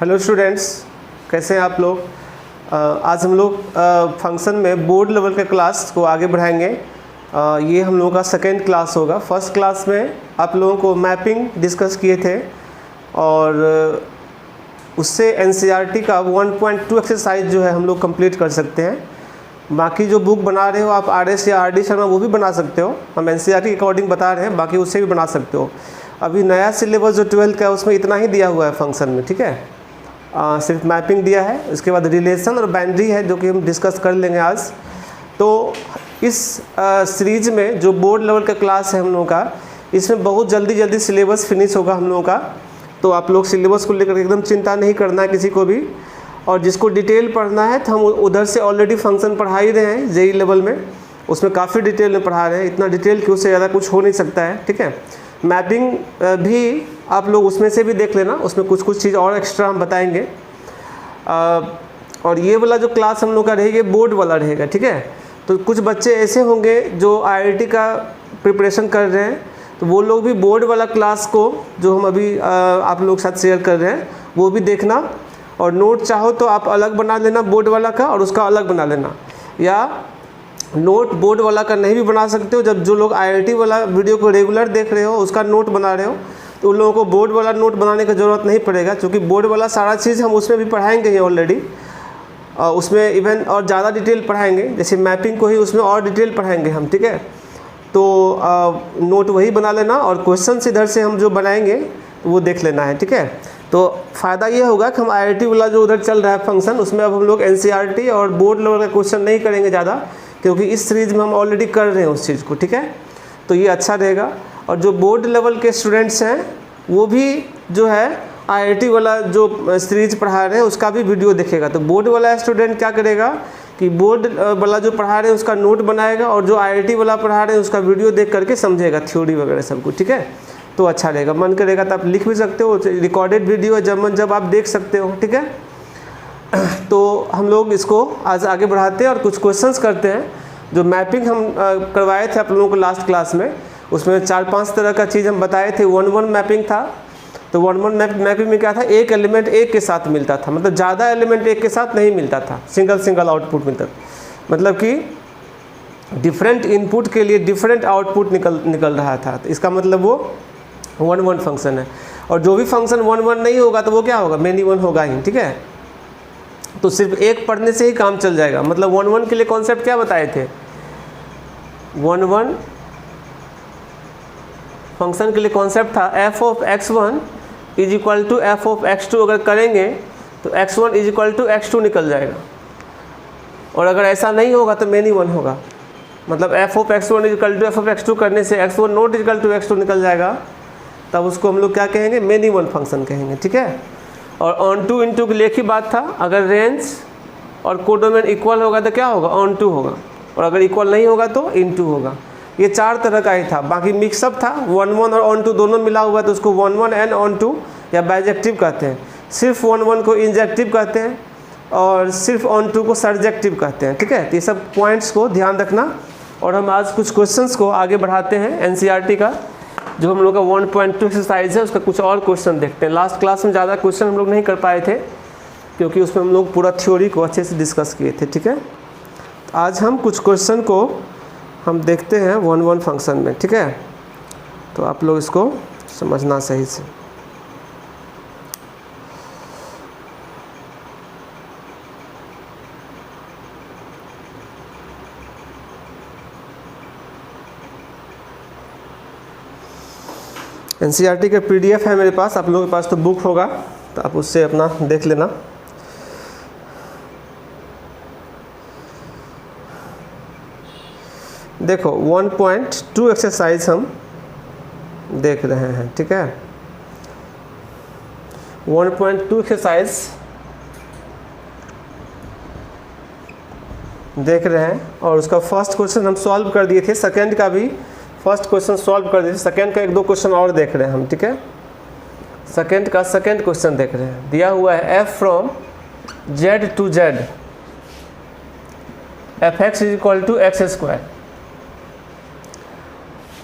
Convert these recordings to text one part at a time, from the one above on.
Hello students, कैसे हैं आप लोग। आज हम लोग फंक्शन में बोर्ड लेवल के क्लास को आगे बढ़ाएंगे। ये हम लोगों का सेकेंड क्लास होगा। फर्स्ट क्लास में आप लोगों को मैपिंग डिस्कस किए थे और उससे एनसीईआरटी का 1.2 एक्सरसाइज जो है हम लोग कंप्लीट कर सकते हैं। बाकी जो बुक बना रहे हो आप आरएस या आरडी शर्मा वो भी बना सकते हो। हम एनसीईआरटी के अकॉर्डिंग बता रहे हैं, बाकी उससे भी बना सकते हो। अभी नया सिलेबस जो 12th का है उसमें इतना ही दिया हुआ है फंक्शन में, ठीक है। सिर्फ मैपिंग दिया है, उसके बाद रिलेशन और बाइनरी है जो कि हम डिस्कस कर लेंगे आज। तो इस सीरीज में जो बोर्ड लेवल का क्लास है हम लोगों का, इसमें बहुत जल्दी सिलेबस फिनिश होगा हम लोगों का। तो आप लोग सिलेबस को लेकर एकदम चिंता नहीं करना है किसी को भी। और जिसको डिटेल पढ़ना है तो हम उधर से ऑलरेडी फंक्शन पढ़ा ही रहे हैं जेई लेवल में, उसमें काफ़ी डिटेल में पढ़ा रहे हैं। इतना डिटेल कि उससे ज़्यादा कुछ हो नहीं सकता है, ठीक है। मैपिंग भी आप लोग उसमें से भी देख लेना, उसमें कुछ चीज़ और एक्स्ट्रा हम बताएंगे। और ये वाला जो क्लास हम लोग का रहेगा बोर्ड वाला रहेगा, ठीक है। तो कुछ बच्चे ऐसे होंगे जो आईआईटी का प्रिपरेशन कर रहे हैं, तो वो लोग भी बोर्ड वाला क्लास को जो हम अभी आप लोग साथ शेयर कर रहे हैं वो भी देखना। और नोट चाहो तो आप अलग बना लेना बोर्ड वाला का और उसका अलग बना लेना, या नोट बोर्ड वाला का नहीं भी बना सकते हो। जब जो लोग आईआईटी वाला वीडियो को रेगुलर देख रहे हो उसका नोट बना रहे हो तो उन लोगों को बोर्ड वाला नोट बनाने की ज़रूरत नहीं पड़ेगा, क्योंकि बोर्ड वाला सारा चीज़ हम उसमें भी पढ़ाएंगे ही ऑलरेडी। उसमें इवन और ज़्यादा डिटेल पढ़ाएंगे, जैसे मैपिंग को ही उसमें और डिटेल पढ़ाएंगे हम, ठीक है। तो नोट वही बना लेना और क्वेश्चन इधर से हम जो बनाएंगे तो वो देख लेना है, ठीक है। तो फ़ायदा ये होगा कि हम आईआईटी वाला जो उधर चल रहा है फंक्शन, उसमें अब हम लोग एनसीईआरटी और बोर्ड लेवल का क्वेश्चन नहीं करेंगे ज़्यादा, क्योंकि इस सीरीज़ में हम ऑलरेडी कर रहे हैं उस चीज़ को, ठीक है। तो ये अच्छा रहेगा। और जो बोर्ड लेवल के स्टूडेंट्स हैं वो भी जो है आईआईटी वाला जो सीरीज पढ़ा रहे हैं उसका भी वीडियो देखेगा। तो बोर्ड वाला स्टूडेंट क्या करेगा कि बोर्ड वाला जो पढ़ा रहे हैं उसका नोट बनाएगा और जो आईआईटी वाला पढ़ा रहे हैं उसका वीडियो देख करके समझेगा थ्योरी वगैरह सब कुछ, ठीक है। तो अच्छा रहेगा। मन करेगा तो आप लिख भी सकते हो, रिकॉर्डेड वीडियो है जब आप देख सकते हो, ठीक है। तो हम लोग इसको आज आगे बढ़ाते हैं और कुछ क्वेश्चंस करते हैं। जो मैपिंग हम करवाए थे आप लोगों को लास्ट क्लास में, उसमें 4-5 तरह का चीज़ हम बताए थे। 1-1 मैपिंग था। तो 1-1 मैपिंग में क्या था, एक एलिमेंट एक के साथ मिलता था, मतलब ज़्यादा एलिमेंट एक के साथ नहीं मिलता था, सिंगल आउटपुट मिलता था। मतलब कि डिफरेंट इनपुट के लिए डिफरेंट आउटपुट निकल रहा था। तो इसका मतलब वो 1-1 फंक्शन है। और जो भी फंक्शन 1-1 नहीं होगा तो वो क्या होगा, मेनी 1 होगा ही, ठीक है। तो सिर्फ एक पढ़ने से ही काम चल जाएगा। मतलब 1-1 के लिए कॉन्सेप्ट क्या बताए थे, 1-1 फंक्शन के लिए कॉन्सेप्ट था f of x1 is equal to f of x2। अगर करेंगे तो x1 is equal to x2 निकल जाएगा, और अगर ऐसा नहीं होगा तो मेनी 1 होगा। मतलब f of x1 is equal to f of x2 करने से x1 not is equal to x2 निकल जाएगा, तब उसको हम लोग क्या कहेंगे, मेनी 1 फंक्शन कहेंगे, ठीक है। और ऑन टू इन टू के लिए एक ही बात था, अगर रेंज और कोडोमेन इक्वल होगा तो क्या होगा, ऑन टू होगा, और अगर इक्वल नहीं होगा तो इन टू होगा। ये 4 तरह का ही था। बाकी मिक्सअप था, 1-1 और ऑन टू दोनों मिला हुआ, तो उसको 1-1 एंड ऑन टू या बाइजेक्टिव कहते हैं। सिर्फ 1-1 को इंजेक्टिव कहते हैं और सिर्फ ऑन टू को सर्जेक्टिव कहते हैं, ठीक है। तो ये सब पॉइंट्स को ध्यान रखना। और हम आज कुछ क्वेश्चंस को आगे बढ़ाते हैं। एनसीईआरटी का जो हम लोग का 1.2 एक्सरसाइज है उसका कुछ और क्वेश्चन देखते हैं। लास्ट क्लास में ज़्यादा क्वेश्चन हम लोग नहीं कर पाए थे, क्योंकि उसमें हम लोग पूरा थ्योरी को अच्छे से डिस्कस किए थे, ठीक है। आज हम कुछ क्वेश्चन को हम देखते हैं 1-1 फंक्शन में, ठीक है। तो आप लोग इसको समझना सही से। एनसीईआरटी का पीडीएफ है मेरे पास, आप लोगों के पास तो बुक होगा, तो आप उससे अपना देख लेना। देखो 1.2 एक्सरसाइज हम देख रहे हैं, ठीक है। 1.2 एक्सरसाइज देख रहे हैं और उसका फर्स्ट क्वेश्चन हम सॉल्व कर दिए थे। सेकंड का भी फर्स्ट क्वेश्चन सॉल्व कर दिए थे। सेकंड का 1-2 क्वेश्चन और देख रहे हैं हम, ठीक है। सेकंड का सेकंड क्वेश्चन देख रहे हैं। दिया हुआ है f from z to z fx is equal to x square.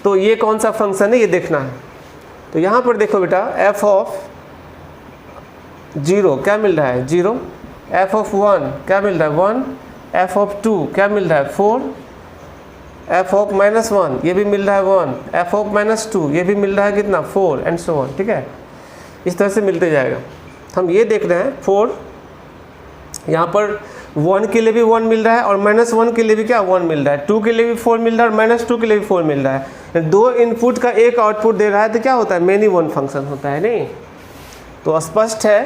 तो ये कौन सा फंक्शन है ये देखना है। तो यहाँ पर देखो बेटा, f ऑफ 0 क्या मिल रहा है 0, एफ ऑफ 1 क्या मिल रहा है 1, एफ ऑफ 2 क्या मिल रहा है 4, एफ ऑफ -1 ये भी मिल रहा है 1, एफ ऑफ -2 ये भी मिल रहा है कितना 4 एंड सो ऑन। ठीक है, इस तरह से मिलते जाएगा। हम ये देख रहे हैं 4 यहाँ पर 1 के लिए भी 1 मिल रहा है और -1 के लिए भी क्या 1 मिल रहा है, 2 के लिए भी 4 मिल रहा है और -2 के लिए भी 4 मिल रहा है। 2 इनपुट का एक आउटपुट दे रहा है तो क्या होता है मेनी वन फंक्शन होता है नहीं। तो स्पष्ट है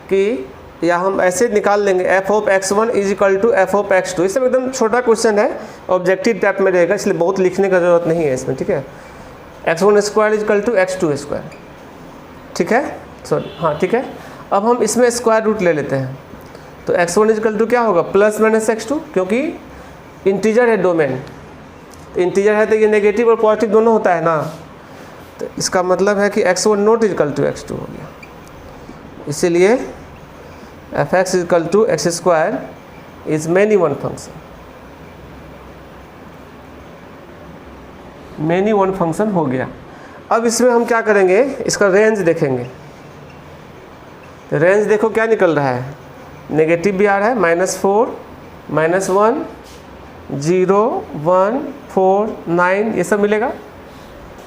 कि या हम ऐसे निकाल लेंगे f of x1 is equal to f of x2। इसमें एकदम छोटा क्वेश्चन है, ऑब्जेक्टिव टाइप में रहेगा, इसलिए बहुत लिखने का ज़रूरत नहीं है इसमें। ठीक है, x1 square is equal to x2 square. ठीक है, सॉरी हाँ ठीक है। अब हम इसमें स्क्वायर रूट ले लेते हैं तो x1 इज इक्वल टू क्या होगा प्लस माइनस x2, क्योंकि इंटीजर है डोमेन, तो इंटीजर है तो ये नेगेटिव और पॉजिटिव दोनों होता है ना। तो इसका मतलब है कि x1 not is equal to x2 हो गया। इसीलिए f x is equal to x square is many one function, many one function हो गया। अब इसमें हम क्या करेंगे, इसका रेंज देखेंगे। तो रेंज देखो क्या निकल रहा है, नेगेटिव भी आ रहा है -4, -1, 0, 1, 4, 9 ये सब मिलेगा।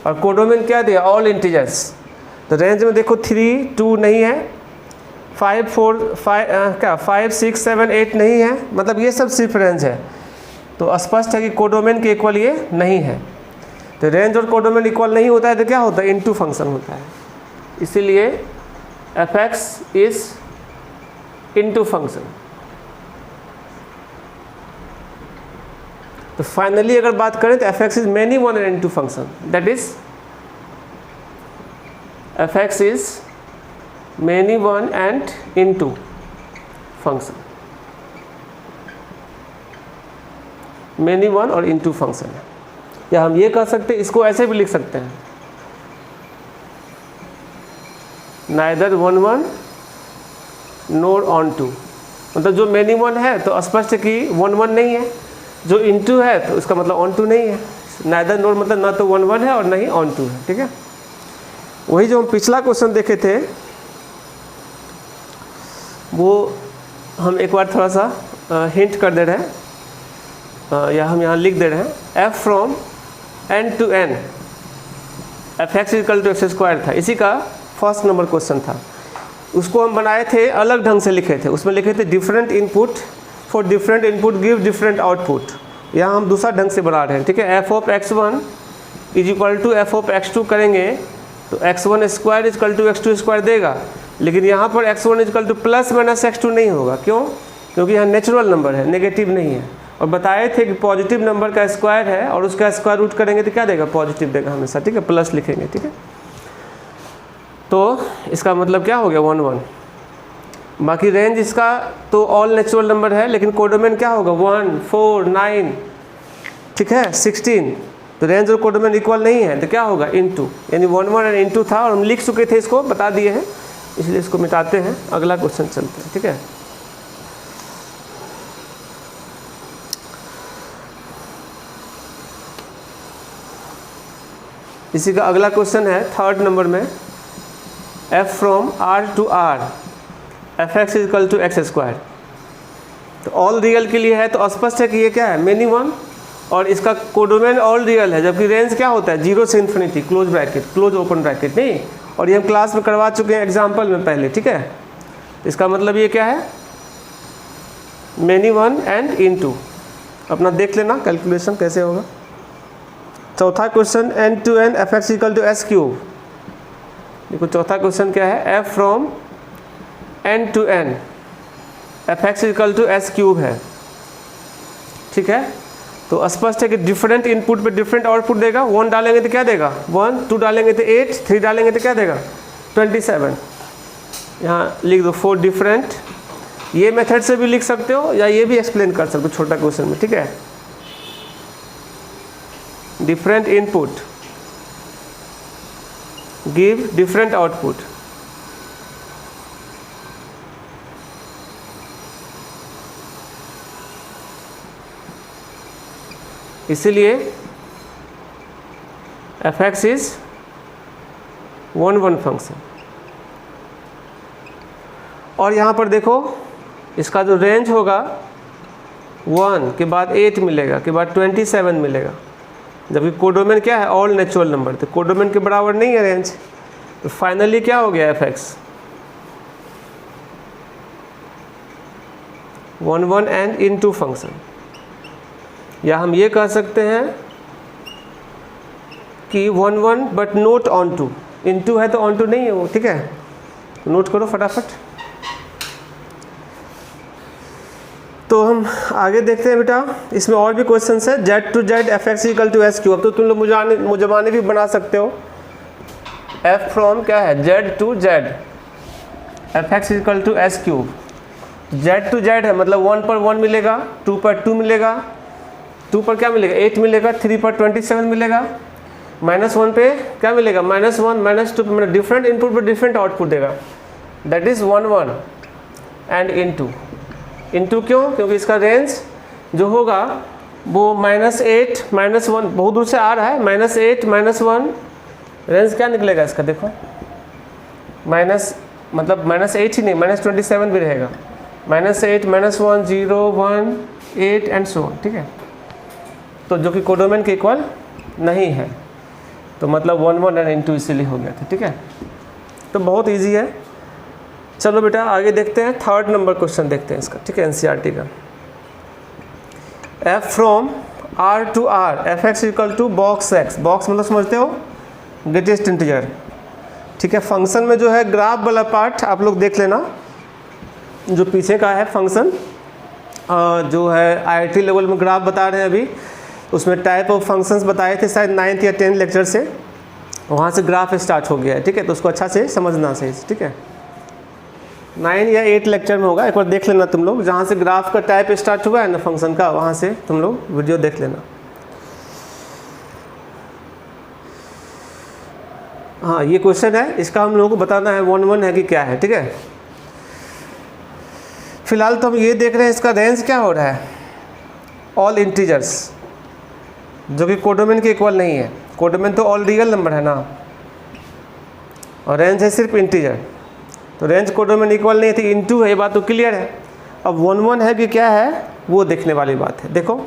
और कोडोमेन क्या दिया ऑल इंटीजर्स। तो रेंज में देखो 3, 2 नहीं है, 5, 4, 5, 6, 7, 8 नहीं है, मतलब ये सब सिर्फ रेंज है। तो स्पष्ट है कि कोडोमेन के इक्वल ये नहीं है। तो रेंज और कोडोमेन इक्वल नहीं होता है तो क्या होता है इनटू फंक्शन होता है। इसीलिए f x is into function. तो फाइनली अगर बात करें तो F x is many one and into function, that is f x is many one and into function, many one और इनटू फंक्शन है। या हम ये कह सकते हैं, इसको ऐसे भी लिख सकते हैं, नाइदर 1 1 नोर ऑन टू। मतलब जो मैनी वन है तो स्पष्ट है कि 1 1 नहीं है, जो इनटू है तो इसका मतलब ऑन टू नहीं है। नाइदर नोर मतलब ना तो 1 1 है और ना ही ऑन टू है। ठीक है, वही जो हम पिछला क्वेश्चन देखे थे वो हम एक बार थोड़ा सा हिंट कर दे रहे हैं, या हम यहाँ लिख दे रहे हैं। f from n to n f x equal to x square था, इसी का फर्स्ट नंबर क्वेश्चन था। उसको हम बनाए थे अलग ढंग से लिखे थे, उसमें लिखे थे different input for different input give different output. यहाँ हम दूसरा ढंग से बना रहे हैं। ठीक है, f of x1 is equal to f of x2 करेंगे तो x1 square is equal to x2 square देगा, लेकिन यहाँ पर x1 is equal to plus minus x2 नहीं होगा। क्यों? क्योंकि यहाँ नेचुरल नंबर है, नेगेटिव नहीं है। और बताए थे कि पॉजिटिव नंबर का स्क्वायर है और उसका स्क्वायर रूट करेंगे तो क्या देगा पॉजिटिव देगा हमेशा। ठीक है, प्लस लिखेंगे। ठीक है, तो इसका मतलब क्या हो गया 1 1। बाकी रेंज इसका तो ऑल नेचुरल नंबर है, लेकिन कोडोमेन क्या होगा 1 4 9 ठीक है 16। तो रेंज और कोडोमेन इक्वल नहीं है तो क्या होगा इनटू, यानी 1 1 एंड इनटू था और हम लिख चुके थे, इसको बता दिए हैं, इसलिए इसको मिटाते हैं, अगला क्वेश्चन चलते हैं। ठीक है, इसी का अगला क्वेश्चन है थर्ड नंबर में, f from r to r f x is equal to x square. तो ऑल रियल के लिए है तो स्पष्ट है कि ये क्या है मैनी वन, और इसका कोडोमेन ऑल रियल है, जबकि रेंज क्या होता है 0 से infinity close bracket close open bracket नहीं। और ये हम क्लास में करवा चुके हैं एग्जाम्पल में पहले। ठीक है, तो इसका मतलब ये क्या है many one and into. अपना देख लेना कैलकुलेशन कैसे होगा। चौथा question n to n f x equal to x cube. देखो चौथा क्वेश्चन क्या है, f from n to n f x equal to x cube है। ठीक है, तो स्पष्ट है कि डिफरेंट इनपुट पे डिफरेंट आउटपुट देगा। 1 डालेंगे तो क्या देगा 1, 2 डालेंगे तो 8, 3 डालेंगे तो क्या देगा 27। यहाँ लिख दो 4 डिफरेंट। ये मेथड से भी लिख सकते हो या ये भी एक्सप्लेन कर सकते हो छोटा क्वेश्चन में। ठीक है, different input give different output. इसीलिए एफ एक्स इज 1 1 फंक्शन। और यहाँ पर देखो इसका जो रेंज होगा 1 के बाद 8 मिलेगा, के बाद 27 मिलेगा, जबकि कोडोमेन क्या है, ऑल नेचुरल नंबर, तो कोडोमेन के बराबर नहीं है रेंज। तो फाइनली क्या हो गया fx 1 1 एंड इनटू फंक्शन, या हम ये कह सकते हैं कि 1 1 but not onto, into है तो ऑन टू नहीं है वो, ठीक है, नोट करो फटाफट। तो हम आगे देखते हैं बेटा, इसमें और भी क्वेश्चन है। z to z f x equal to x cube, अब तो तुम लोग मुझे भी बना सकते हो। f फ्रॉम क्या है, z to z f x equal to x cube, z to z है मतलब 1 पर 1 मिलेगा, 2 पर 2 मिलेगा, 2 पर क्या मिलेगा 8 मिलेगा, 3 पर 27 मिलेगा, -1 पे क्या मिलेगा -1 -2, मतलब डिफरेंट इनपुट पर डिफरेंट आउटपुट देगा, दैट इज़ 1 1 एंड इनटू क्यों, क्योंकि इसका रेंज जो होगा वो -8 -1 बहुत दूर से आ रहा है, -8 -1 रेंज क्या निकलेगा इसका, देखो माइनस मतलब -8 ही नहीं -27 भी रहेगा, -8 -1 0 1 8 एंड सो ऑन, ठीक है। तो जो कि कोडोमेन के इक्वल नहीं है, तो मतलब 1 1 एंड इनटू इसीलिए हो गया था, ठीक है। तो बहुत इजी है। चलो बेटा आगे देखते हैं, थर्ड नंबर क्वेश्चन देखते हैं इसका, ठीक है, एनसीईआरटी का। f from r to r f x equal to box x, box मतलब समझते हो ग्रेटेस्ट इंटीजर, ठीक है। फंक्शन में जो है ग्राफ वाला पार्ट आप लोग देख लेना, जो पीछे का है फंक्शन जो है आईआईटी लेवल में ग्राफ बता रहे हैं अभी, उसमें टाइप ऑफ फंक्शंस बताए थे शायद 9th या 10th लेक्चर से, वहाँ से ग्राफ स्टार्ट हो गया है, ठीक है। तो उसको अच्छा से समझना सही, ठीक है। 9 या 8 लेक्चर में होगा, एक बार देख लेना तुम लोग, जहाँ से ग्राफ का टाइप स्टार्ट हुआ है ना फंक्शन का, वहाँ से तुम लोग वीडियो देख लेना। हाँ ये क्वेश्चन है, इसका हम लोगों को बताना है 1 1 है कि क्या है, ठीक है। फिलहाल तो हम ये देख रहे हैं इसका रेंज क्या हो रहा है, ऑल इंटीजर्स, जो कि कोडोमेन के इक्वल नहीं है। कोडोमेन तो ऑल रियल नंबर है ना, और रेंज है सिर्फ इंटीजर, तो रेंज कोडोमेन इक्वल नहीं थी, इनटू है, ये बात तो क्लियर है। अब 1 1 है कि क्या है वो देखने वाली बात है। देखो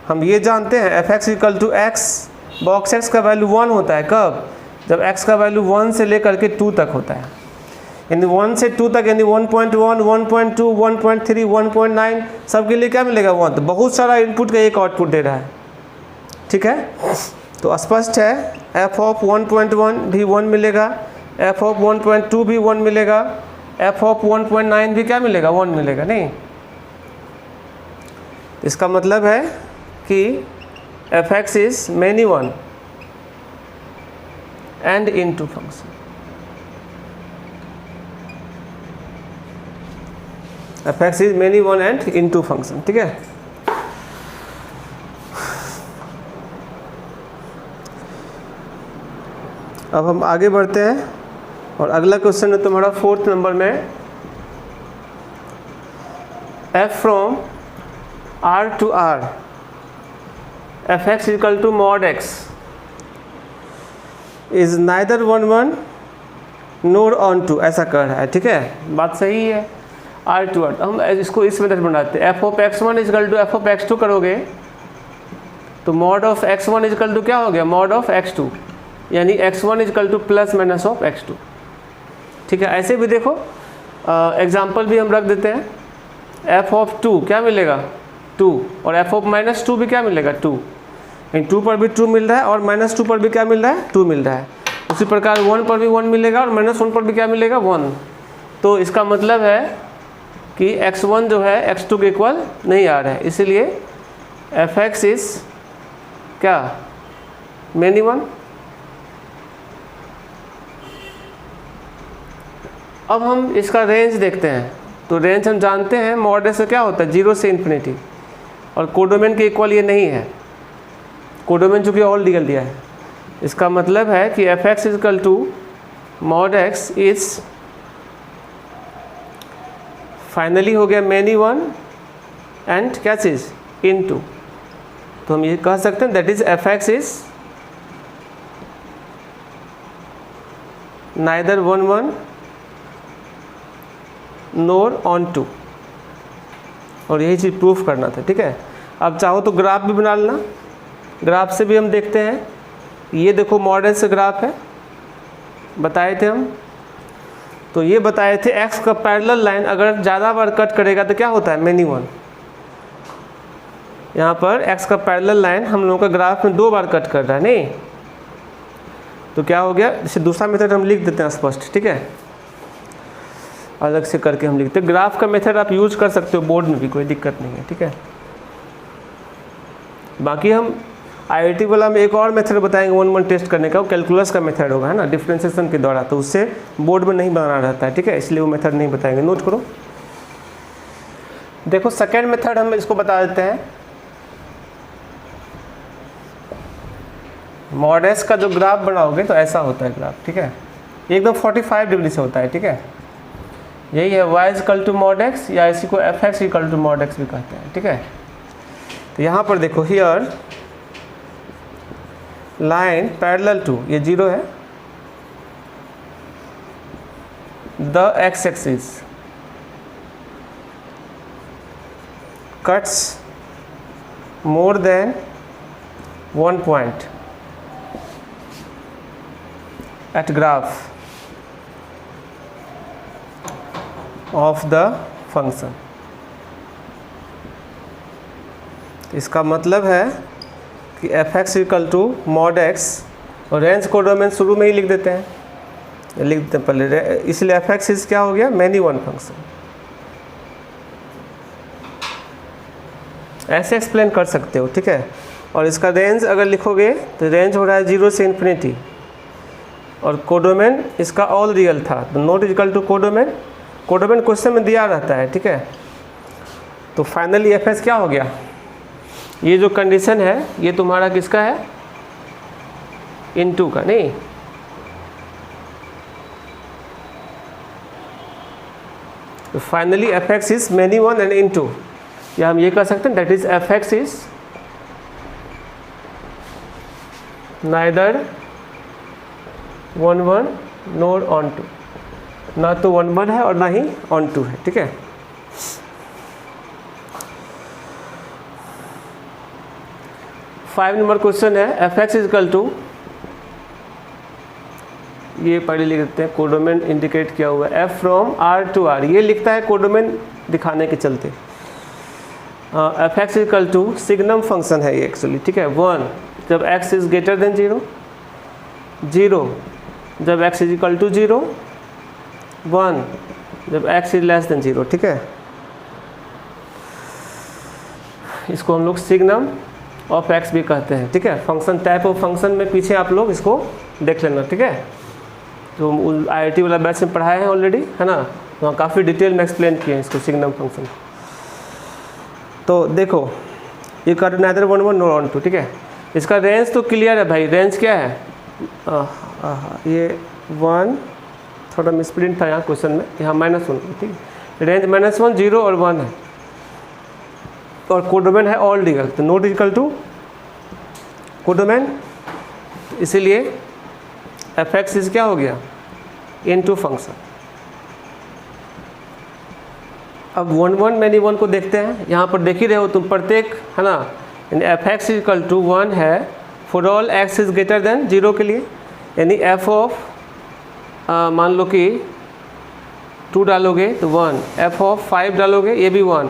हम ये जानते हैं f x equal to x, box x का वैल्यू 1 होता है, कब, जब एक्स का वैल्यू 1 से लेकर के 2 तक होता है, यानी 1 से 2 तक, यानी 1.1 1.2 1.3 1.9 सबके लिए क्या मिलेगा 1, तो बहुत सारा इनपुट का एक आउटपुट दे रहा है, ठीक है। तो स्पष्ट है एफ ऑफ 1.1 भी 1 मिलेगा, एफ ऑफ 1.2 भी 1 मिलेगा, एफ ऑफ 1.9 भी क्या मिलेगा 1 मिलेगा, नहीं। इसका मतलब है कि f x is many 1 and into function, F x is many 1 and into function, ठीक है। अब हम आगे बढ़ते हैं, और अगला क्वेश्चन है तुम्हारा 4th नंबर में, f from r to r f x equal to mod x is neither 1 1 nor onto, ऐसा कर रहा है, ठीक है, बात सही है। r टू r हम इसको इस मेथड बनाते हैं, f of x1 equal to f of x2 करोगे तो mod of x1 equal to क्या हो गया, मॉड ऑफ x2, यानी x1 equal to plus minus of x2, ठीक है। ऐसे भी देखो एग्जाम्पल भी हम रख देते हैं, f ऑफ 2 क्या मिलेगा 2, और f ऑफ -2 भी क्या मिलेगा 2, यानी 2 पर भी 2 मिल रहा है और -2 पर भी क्या मिल रहा है 2 मिल रहा है। उसी प्रकार 1 पर भी 1 मिलेगा और -1 पर भी क्या मिलेगा 1। तो इसका मतलब है कि x1 जो है x2 के इक्वल नहीं आ रहा है, इसीलिए एफ एक्स इज क्या मेनी 1। अब हम इसका रेंज देखते हैं, तो रेंज हम जानते हैं मॉड से क्या होता है 0 से इन्फिनिटी, और कोडोमेन के इक्वल ये नहीं है, कोडोमेन चूँकि ऑल रियल दिया है। इसका मतलब है कि f x equal to mod x is finally हो गया मेनी 1 एंड क्या चीज़ इनटू, तो हम ये कह सकते हैं that is f x is neither 1 1 nor onto, और यही चीज़ प्रूफ करना था, ठीक है। अब चाहो तो ग्राफ भी बना लेना, ग्राफ से भी हम देखते हैं। ये देखो मॉडल से ग्राफ है, बताए थे हम, तो ये बताए थे एक्स का पैरेलल लाइन अगर ज़्यादा बार कट करेगा तो क्या होता है, मैनी वन। यहाँ पर एक्स का पैरेलल लाइन हम लोगों का ग्राफ में 2 बार कट कर रहा है, नहीं तो क्या हो गया, जैसे दूसरा मेथड हम लिख देते हैं स्पष्ट, ठीक है, अलग से करके हम लिखते हैं। ग्राफ का मेथड आप यूज कर सकते हो बोर्ड में भी, कोई दिक्कत नहीं है, ठीक है। बाकी हम आईआईटी वाला में एक और मेथड बताएंगे 1-1 टेस्ट करने का, वो कैलकुलस का मेथड होगा, है ना, डिफरेंशिएशन के द्वारा, तो उससे बोर्ड में नहीं बनाना रहता है, ठीक है, इसलिए वो मेथड नहीं बताएंगे, नोट करो। देखो सेकेंड मेथड हम इसको बता देते हैं। मॉड का जो ग्राफ बनाओगे तो ऐसा होता है ग्राफ, ठीक है, एकदम 45 डिग्री से होता है, ठीक है। यही है y equal to mod x, या इसी को fx equal to mod x भी कहते हैं, ठीक है। तो यहाँ पर देखो हियर लाइन पैरेलल टू, ये 0 है, the x axis cuts more than 1 point at graph of the function। इसका मतलब है कि fx equal to mod x, और रेंज कोडोमेन शुरू में ही लिख देते हैं, लिख देते हैं पहले, इसलिए fx इज क्या हो गया, मैनी वन फंक्शन। ऐसे एक्सप्लेन कर सकते हो, ठीक है। और इसका रेंज अगर लिखोगे तो रेंज हो रहा है 0 से इन्फिनिटी, और कोडोमेन इसका ऑल रियल था, तो not equal to codomain, codomain question में दिया रहता है, ठीक है। तो फाइनली एफ एस क्या हो गया, ये जो कंडीशन है ये तुम्हारा किसका है, इनटू का, नहीं तो finally f x is many one and into, या हम ये कह सकते हैं that is f x is neither 1-1 nor onto, ना तो 1-1 है और ना ही ऑन टू है, ठीक है। फाइव नंबर क्वेश्चन है, एफ एक्स इजकल टू, ये पढ़े लिख देते हैं, कोडोमेन इंडिकेट किया हुआ है, f from R to R, ये लिखता है कोडोमेन दिखाने के चलते। F x is equal to signum function है ये एक्चुअली, ठीक है। 1 जब एक्स इज ग्रेटर देन 0, 0 जब x इज इक्वल टू 0, 1 जब x इज लेस देन 0, ठीक है। इसको हम लोग सिग्नम ऑफ x भी कहते हैं, ठीक है। फंक्शन टाइप ऑफ फंक्शन में पीछे आप लोग इसको देख लेना, ठीक है, जो आईआईटी वाला बैच में पढ़ाए हैं ऑलरेडी, है ना, वहाँ काफ़ी डिटेल में एक्सप्लेन किए हैं इसको, सिग्नम फंक्शन। तो देखो ये कर नाइदर 1-1 नोर ऑन टू, ठीक है। इसका रेंज तो क्लियर है भाई, रेंज क्या है, ये 1 थोड़ा मिसप्रिंट था यहाँ क्वेश्चन में, यहाँ -1, ठीक है, रेंज -1, 0 और 1 है, और कोडोमेन है ऑल रियल, तो नोट इक्वल टू कोडोमेन, इसीलिए एफ एक्स इज क्या हो गया, इनटू फंक्शन। अब 1-1 मैनी 1 को देखते हैं, यहाँ पर देख ही रहे हो तुम प्रत्येक, है ना, एफ एक्स इक्वल टू 1 है for all x is greater than 0 के लिए, यानी एफ ऑफ मान लो कि 2 डालोगे तो 1, एफ ऑफ 5 डालोगे ये भी 1,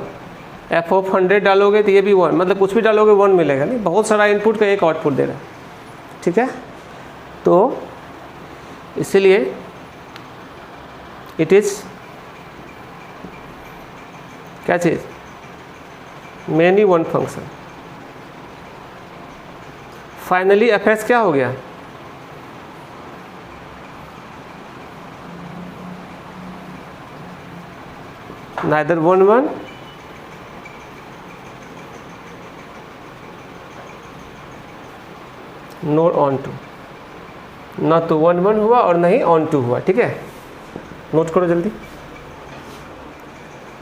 एफ ऑफ 100 डालोगे तो ये भी 1, मतलब कुछ भी डालोगे 1 मिलेगा, नहीं बहुत सारा इनपुट का एक आउटपुट दे रहा है, ठीक है। तो इसीलिए इट इज़ क्या चीज़, many one function. Finally f x क्या हो गया, नाइदर 1-1 नोर ऑन टू, ना तो 1-1 हुआ और ना ही ऑन टू हुआ, ठीक है। नोट करो जल्दी।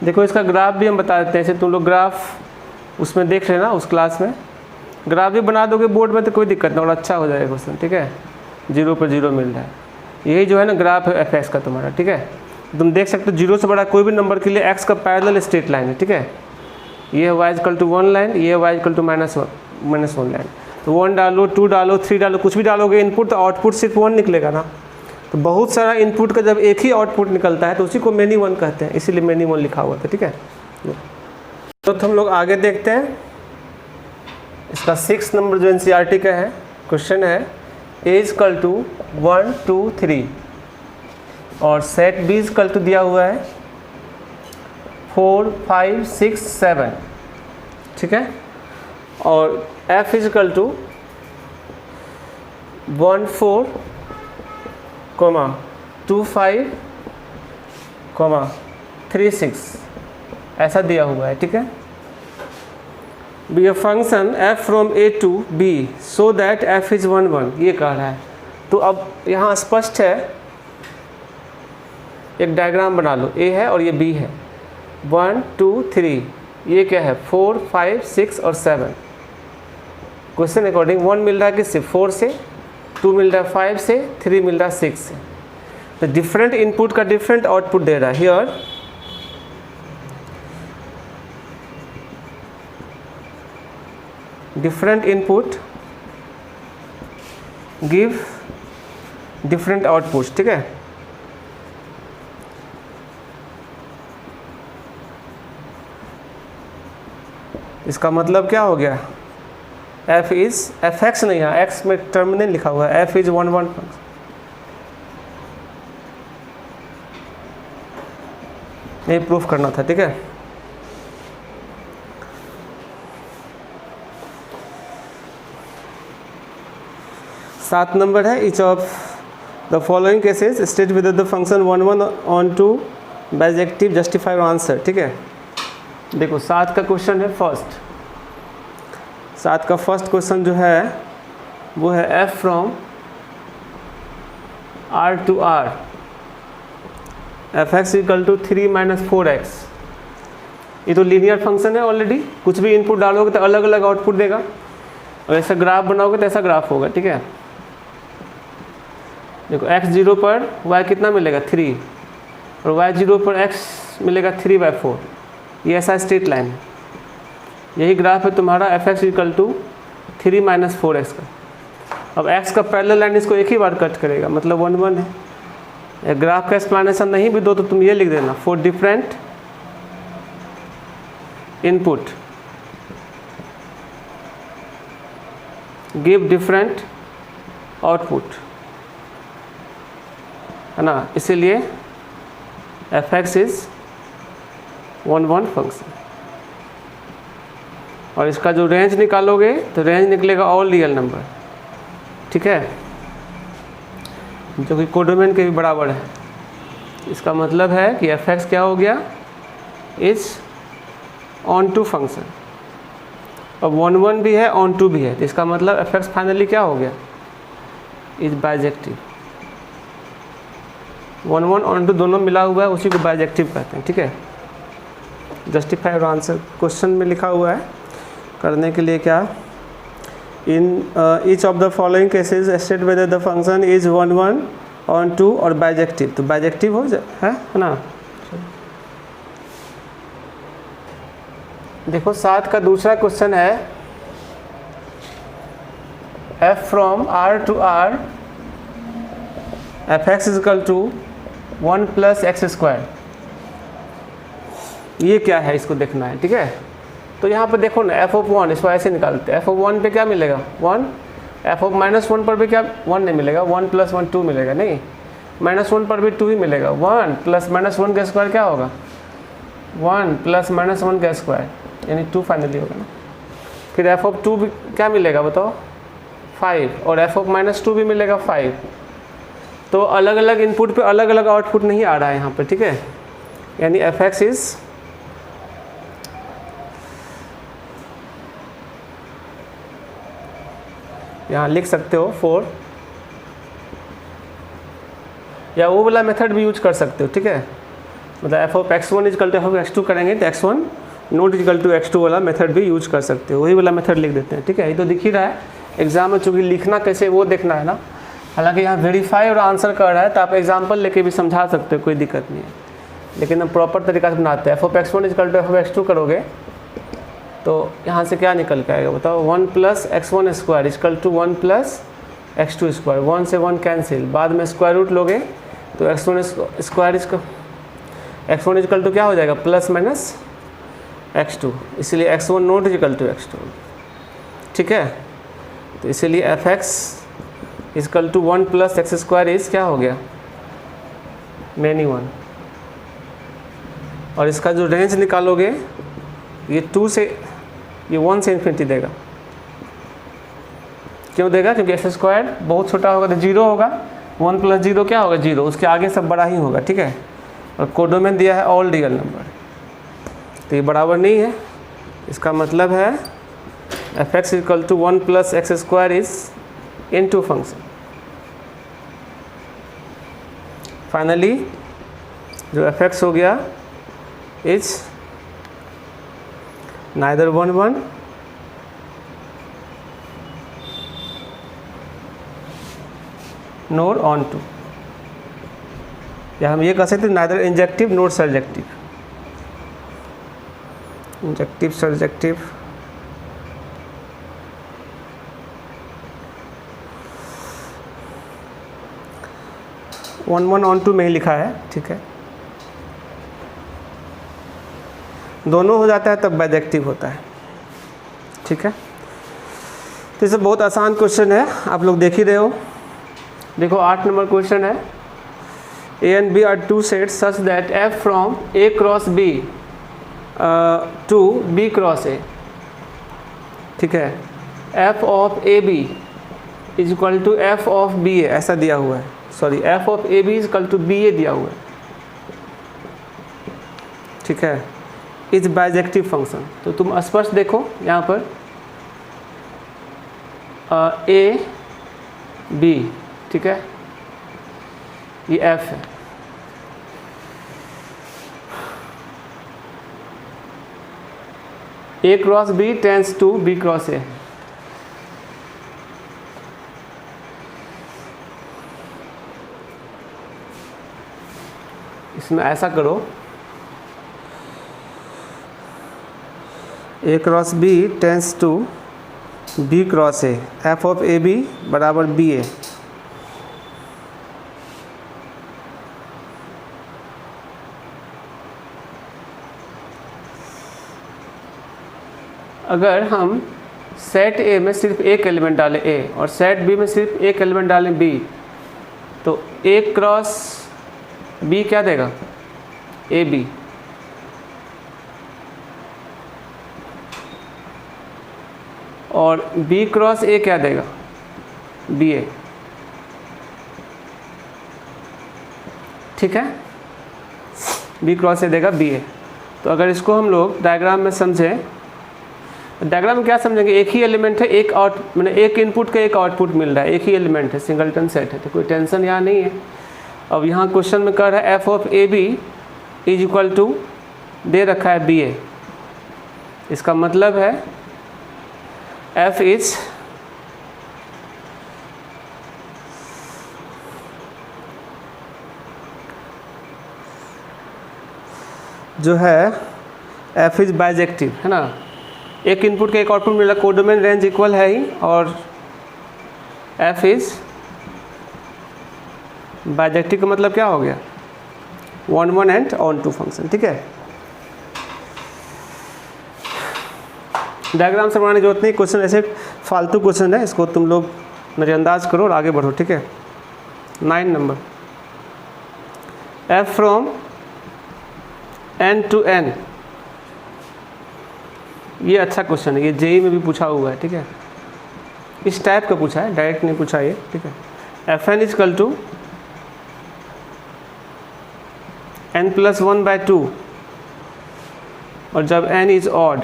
देखो इसका ग्राफ भी हम बता देते हैं, जैसे तुम लोग ग्राफ उसमें देख लेना उस क्लास में, ग्राफ भी बना दोगे बोर्ड में तो कोई दिक्कत नहीं, और अच्छा हो जाएगा क्वेश्चन, ठीक है। 0 पर 0 मिल रहा है, यही जो है ना ग्राफ है एफ एक्स का तुम्हारा, ठीक है। तुम देख सकते हो 0 से बड़ा कोई भी नंबर के लिए x का पैरेलल स्ट्रेट लाइन है, ठीक है। ये है y इक्वल टू 1 लाइन, ये है y इक्वल टू -1 लाइन। तो 1 डालो, 2 डालो, 3 डालो, कुछ भी डालोगे इनपुट तो आउटपुट सिर्फ 1 निकलेगा ना। तो बहुत सारा इनपुट का जब एक ही आउटपुट निकलता है तो उसी को मेनी 1 कहते हैं, इसीलिए मेनी 1 लिखा हुआ था, ठीक है। तो हम लोग आगे देखते हैं। इसका 6 नंबर जो NCERT का है क्वेश्चन है a इक्वल टू 1 2 3 और सेट b इक्वल टू दिया हुआ है 4 5 6 7, ठीक है। और f इक्वल टू 1 4 2 5 3 6 ऐसा दिया हुआ है, ठीक है। Be a function f from a to b so that f is 1 1, ये कह रहा है। तो अब यहाँ स्पष्ट है, एक डायग्राम बना लो, a है और ये b है, 1 2 3, ये क्या है 4 5 6 और 7। क्वेश्चन अकॉर्डिंग 1 मिल रहा है किससे 4 से, 2 मिल रहा है 5 से, 3 मिल रहा है 6 से। तो डिफरेंट इनपुट का डिफरेंट आउटपुट दे रहा है। Here different input give different outputs, ठीक है। इसका मतलब क्या हो गया, f इज fx नहीं है, x में टर्मिनल लिखा हुआ है, f इज 1 1 नहीं प्रूफ करना था, ठीक है। सात नंबर है, each of the following cases state with the function 1 1 onto bijective justify answer, ठीक है। देखो 7 का क्वेश्चन है फर्स्ट, 7 का फर्स्ट क्वेश्चन जो है वो है f from r to r fx equal to 3 - 4x। ये तो लीनियर फंक्शन है ऑलरेडी, कुछ भी इनपुट डालोगे तो अलग अलग आउटपुट देगा, और ऐसा ग्राफ बनाओगे तो ऐसा ग्राफ होगा, ठीक है। देखो x0 पर y कितना मिलेगा 3 और y0 पर x मिलेगा 3/4, ये ऐसा स्ट्रेट लाइन है। यही ग्राफ है तुम्हारा fx इक्वल टू 3 - 4x का। अब x का पैरेलल लाइन इसको एक ही बार कट करेगा, मतलब 1 1 है। ग्राफ का एक्सप्लेनेशन नहीं भी दो तो तुम ये लिख देना, for different input give different output, है ना। इसीलिए fx इज 1 1 फंक्शन। और इसका जो रेंज निकालोगे तो रेंज निकलेगा ऑल रियल नंबर, ठीक है, जो कि कोडोमेन के भी बराबर है। इसका मतलब है कि fx क्या हो गया, इज ऑन टू फंक्शन। अब 1 1 भी है, ऑन टू भी है, तो इसका मतलब fx फाइनली क्या हो गया, इज बाइजेक्टिव। 1 1 ऑन टू दोनों मिला हुआ है, उसी को बाइजेक्टिव कहते हैं, ठीक है। जस्टिफाई और आंसर क्वेश्चन में लिखा हुआ है, करने के लिए क्या, in each of the following cases state whether the function is 1 1 onto और बाइजेक्टिव। तो बाइजेक्टिव हो है ना। देखो 7 का दूसरा क्वेश्चन है f from r to r fx is equal to 1 + x²। ये क्या है, इसको देखना है, ठीक है। तो यहाँ पर देखो ना f(1), इसको ऐसे निकालते हैं। f(1) पे क्या मिलेगा 1, f(-1) पर भी क्या 1 नहीं मिलेगा, 1 + 1 2 मिलेगा, नहीं -1 पर भी 2 ही मिलेगा। 1 + -1 का स्क्वायर क्या होगा 1 + -1 का स्क्वायर, यानी 2 फाइनली होगा ना। फिर f(2) भी क्या मिलेगा बताओ 5, और f(-2) भी मिलेगा 5। तो अलग अलग इनपुट पे अलग अलग आउटपुट नहीं आ रहा है यहाँ पे, ठीक है। यानी fx इज यहाँ लिख सकते हो 4, या वो वाला मेथड भी यूज कर सकते हो, ठीक है। मतलब f(x1) इक्वल टू f(x2) करेंगे तो x1 not equal to x2 वाला मेथड भी यूज कर सकते हो, वही वाला मेथड लिख देते हैं, ठीक है। ये तो दिख ही रहा है एग्जाम में, चूँकि लिखना कैसे वो देखना है ना। हालांकि यहाँ वेरीफाई और आंसर कर रहा है तो आप एग्जाम्पल लेके भी समझा सकते हो, कोई दिक्कत नहीं है। लेकिन हम प्रॉपर तरीका से बनाते हैं। f(x1) = f(x2) करोगे तो यहाँ से क्या निकल के आएगा बताओ, 1 + x1² = 1 + x2²। 1 से 1 कैंसिल, बाद में स्क्वायर रूट लोगे तो x1² = क्या हो जाएगा, ± x2, इसलिए x1 ≠ x2। ठीक है, तो इसीलिए f(x) = 1 + x² क्या हो गया, many 1। और इसका जो रेंज निकालोगे ये 1 से इन्फिनिटी देगा। क्यों देगा, क्योंकि x² बहुत छोटा होगा तो 0 होगा, 1 + 0 क्या होगा, 0, उसके आगे सब बड़ा ही होगा। ठीक है, और कोडोमेन दिया है ऑल रियल नंबर, तो ये बराबर नहीं है। इसका मतलब है f(x) = 1 + x² into function. Finally जो f(x) हो गया is neither 1 1 nor onto, या हम ये कह सकते हैं neither injective nor surjective. Injective surjective one onto में ही लिखा है। ठीक है, दोनों हो जाता है तब बाइजेक्टिव होता है। ठीक है, तो ये बहुत आसान क्वेश्चन है, आप लोग देख ही रहे हो। देखो 8 नंबर क्वेश्चन है, A and B are two sets such that F from A × B to B × A। ठीक है, F of AB = F of BA ऐसा दिया हुआ है, sorry F of AB = BA दिया हुआ है। ठीक है, इज बाइजेक्टिव फंक्शन। तो तुम स्पष्ट देखो यहाँ पर A B, ठीक है, ये F है। A × B tends to B × A। इसमें ऐसा करो, A × B tends to B × A, F of AB = BA। अगर हम सेट A में सिर्फ एक एलिमेंट डालें A और सेट B में सिर्फ एक एलिमेंट डालें B, तो A × B क्या देगा, AB। और B × A क्या देगा, BA। ठीक है, B × A देगा BA। तो अगर इसको हम लोग डायग्राम में समझें, डायग्राम में क्या समझेंगे, एक ही एलिमेंट है, एक मैंने एक इनपुट का एक आउटपुट मिल रहा है, एक ही एलिमेंट है, सिंगलटन सेट है, तो कोई टेंशन यहाँ नहीं है। अब यहाँ क्वेश्चन में कह रहा है F of AB = दे रखा है BA। इसका मतलब है F इज जो है F इज बाइजेक्टिव, है ना। एक इनपुट का एक आउटपुट मिला, कोडोमेन रेंज इक्वल है ही, और F इज बाइजेक्टिव का मतलब क्या हो गया, 1 1 एंड ऑन टू फंक्शन। ठीक है, डायग्राम से बनाने की जरूरत नहीं, क्वेश्चन ऐसे फालतू क्वेश्चन है, इसको तुम लोग नज़रअंदाज करो और आगे बढ़ो। ठीक है, 9 number, F from N to N, ये अच्छा क्वेश्चन है, ये जेई में भी पूछा हुआ है। ठीक है, इस टाइप का पूछा है, डायरेक्ट नहीं पूछा ये। ठीक है, Fn = n + 1/2, और जब n इज ऑड,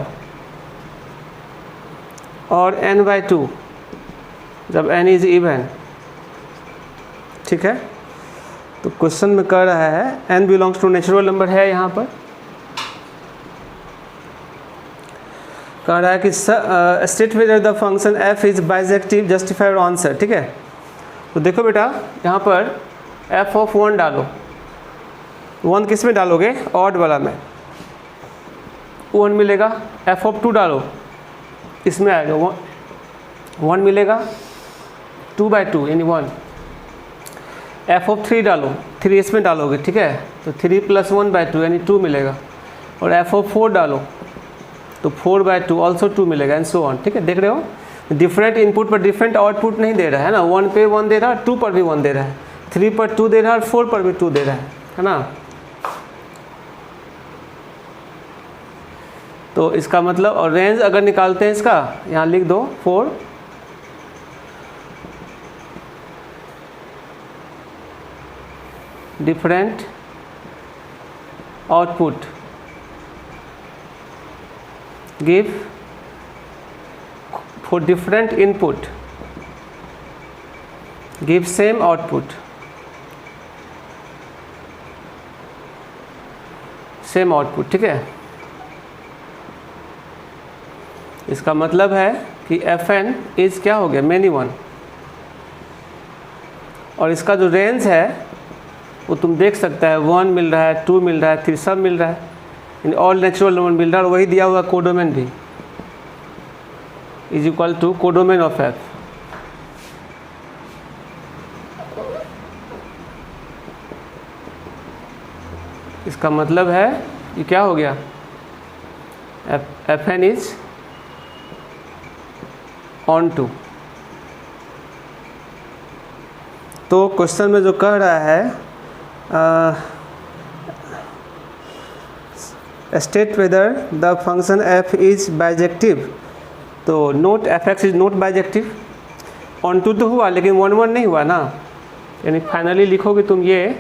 और n/2 जब n इज इवन। ठीक है, तो क्वेश्चन में कह रहा है n belongs to natural number है, यहाँ पर कह रहा है कि state whether the function f is bijective, justify your answer. ठीक है, तो देखो बेटा यहाँ पर f of 1 डालो, 1 किस में डालोगे? ऑड वाला में 1 मिलेगा। f(2) डालो, इसमें आएगा 1 मिलेगा, 2/2 यानी 1। f(3) डालो, 3 इसमें डालोगे, ठीक है, तो 3 + 1/2 यानी 2 मिलेगा। और f(4) डालो तो 4/2 ऑल्सो 2 मिलेगा, एंड सो ऑन। ठीक है, देख रहे हो डिफरेंट इनपुट पर डिफरेंट आउटपुट नहीं दे रहा है ना। 1 पे 1 दे रहा है, 2 पर भी 1 दे रहा है, 3 पर 2 दे रहा है और 4 पर भी 2 दे रहा है ना। तो इसका मतलब, और रेंज अगर निकालते हैं इसका, यहाँ लिख दो 4 different output give for different input give same output, same output. ठीक है, इसका मतलब है कि fn इज क्या हो गया? Many one. और इसका जो रेंज है वो तुम देख सकता है, 1 मिल रहा है, 2 मिल रहा है, 3 सब मिल रहा है, इन ऑल नेचुरल नंबर मिल रहा है। और वही दिया हुआ कोडोमेन भी is equal to codomain of f। इसका मतलब है ये क्या हो गया? fn is onto. तो क्वेश्चन में जो कह रहा है state whether the function f is bijective, तो not fx is not bijective. Onto तो हुआ लेकिन 1 1 नहीं हुआ ना, यानी फाइनली लिखोगे तुम ये,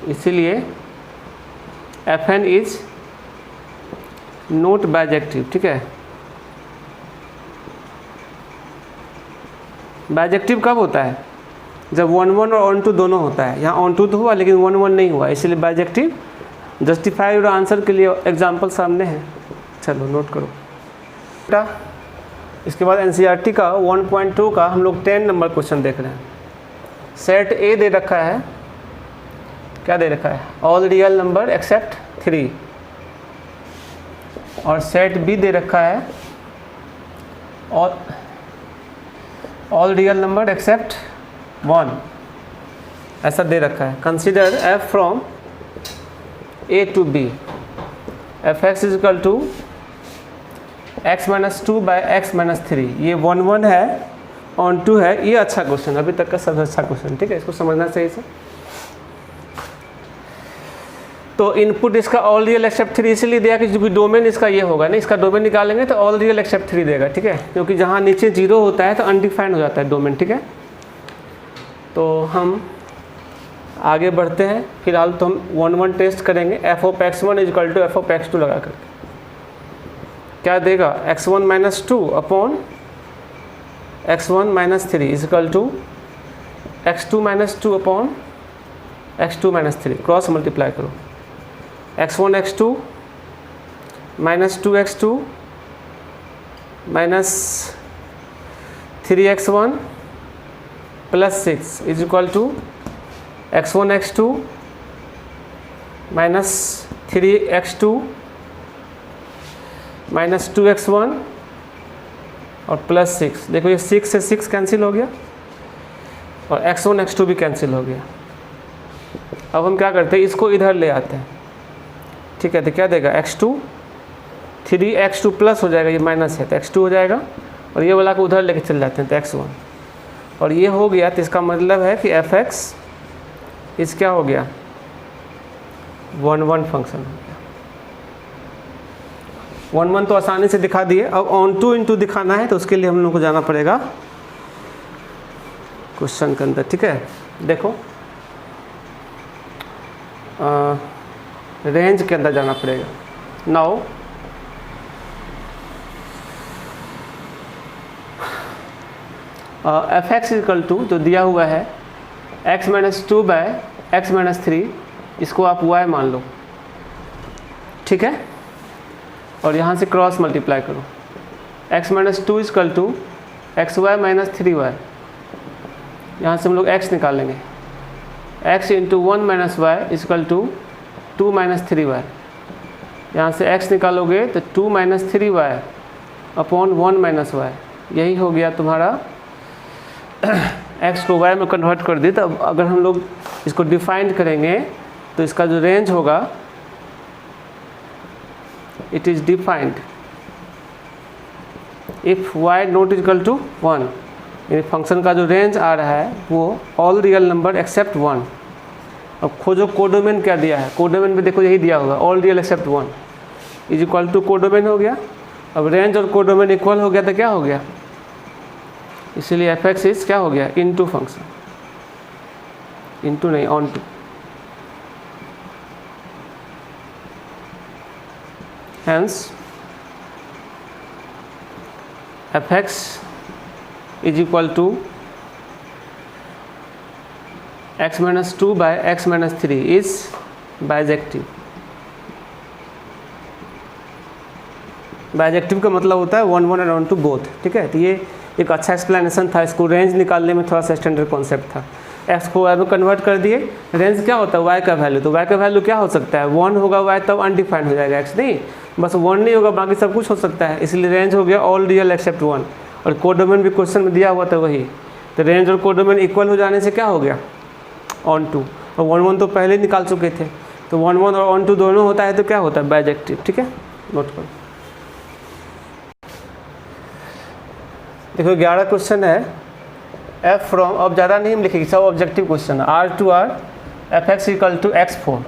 इसीलिए fn इज नोट बाइजेक्टिव। ठीक है, बाइजेक्टिव कब होता है? जब 1 1 और ऑन टू दोनों होता है। यहाँ ऑन टू तो हुआ लेकिन 1 1 नहीं हुआ, इसलिए बाइजेक्टिव। जस्टिफाई और आंसर के लिए एग्जाम्पल सामने है, चलो नोट करो बेटा। इसके बाद एनसीईआरटी का 1.2 का हम लोग 10 नंबर क्वेश्चन देख रहे हैं। सेट ए दे रखा है, क्या दे रखा है? All real number except 3। और सेट बी दे रखा है ऑल रियल नंबर एक्सेप्ट 1, ऐसा दे रखा है। Consider f from a to b, fx is equal to x - 2 by x - 3। ये 1 1 है, ऑन 2 है। ये अच्छा क्वेश्चन, अभी तक का सबसे अच्छा क्वेश्चन। ठीक है, इसको समझना सही से। तो इनपुट इसका ऑल रियल एक्सेप्ट 3 इसलिए दिया कि जो डोमेन इसका ये होगा ना, इसका डोमेन निकालेंगे तो ऑल रियल एक्सेप्ट 3 देगा। ठीक है, क्योंकि जहाँ नीचे 0 होता है तो अनडिफाइंड हो जाता है डोमेन। ठीक है, तो हम आगे बढ़ते हैं। फिलहाल तो हम 1 1 टेस्ट करेंगे। f(x1) is equal to f(x2) लगा करके क्या देगा? x1 - 2 upon x1 - 3 is equal to x2 - 2 upon x2 - 3। Cross multiply करो, x1 x2 - 2x2 - 3x1 + 6 is equal to x1 x2 - 3x2 - 2x1 और +6। देखो ये 6 से 6 कैंसिल हो गया और x1 x2 भी कैंसिल हो गया। अब हम क्या करते हैं, इसको इधर ले आते हैं। ठीक है, तो क्या देगा? x2 3x2 प्लस हो जाएगा, ये माइनस है तो x2 हो जाएगा, और ये वाला को उधर लेके चल जाते हैं तो x1। और ये हो गया, तो इसका मतलब है कि fx इस क्या हो गया? 1 1 फंक्शन हो गया। 1 1 तो आसानी से दिखा दिए। अब ऑन टू इंटू दिखाना है तो उसके लिए हम लोग को जाना पड़ेगा क्वेश्चन के अंदर। ठीक है, देखो रेंज के अंदर जाना पड़ेगा। नाउ fx इक्वल टू जो दिया हुआ है x - 2 बाय x - 3, इसको आप y मान लो। ठीक है, और यहाँ से क्रॉस मल्टीप्लाई करो। x - 2 equal to xy - 3y, यहाँ से हम लोग x निकालेंगे। x into 1 minus y is equal to 2 minus 3y। यहाँ से x निकालोगे तो 2 minus 3y upon 1 minus Y, यही हो गया तुम्हारा। x को y में कन्वर्ट कर दी। तो अब अगर हम लोग इसको डिफाइंड करेंगे तो इसका जो रेंज होगा, it is defined if y not is equal to 1, यानी फंक्शन का जो रेंज आ रहा है वो ऑल रियल नंबर एक्सेप्ट 1। अब खोजो कोडोमेन क्या दिया है, कोडोमेन में देखो यही दिया होगा, all real except 1 is equal to codomain हो गया। अब रेंज और कोडोमेन इक्वल हो गया तो क्या हो गया, इसलिए एफ एक्स इज क्या हो गया, इनटू फंक्शन, इनटू नहीं onto. Hence f x is equal to x minus 2 by x minus 3 is bijective. Bijective का मतलब होता है 1 1 एंड ऑन टू बोथ, ठीक है। तो ये एक अच्छा एक्सप्लेनेशन था, इसको रेंज निकालने में थोड़ा सा स्टैंडर्ड कॉन्सेप्ट था। x को y में कन्वर्ट कर दिए, रेंज क्या होता है y का वैल्यू, तो y का वैल्यू क्या हो सकता है 1 होगा y, तब अनडिफाइंड हो जाएगा x, नहीं बस 1 नहीं होगा बाकी सब कुछ हो सकता है, इसलिए रेंज हो गया ऑल रियल एक्सेप्ट 1। और कोडोमेन भी क्वेश्चन में दिया हुआ था वही, तो रेंज और कोडोमेन इक्वल हो जाने से क्या हो गया ऑन टू, और 1 1 तो पहले ही निकाल चुके थे, तो 1 1 और ऑन टू दोनों होता है तो क्या होता है बाइजेक्टिव, ठीक है, नोट करो। देखो 11 क्वेश्चन है, एफ फ्रॉम, अब ज़्यादा नहीं हम लिखेंगे, सब ऑब्जेक्टिव क्वेश्चन है। R to R f x equal to x4,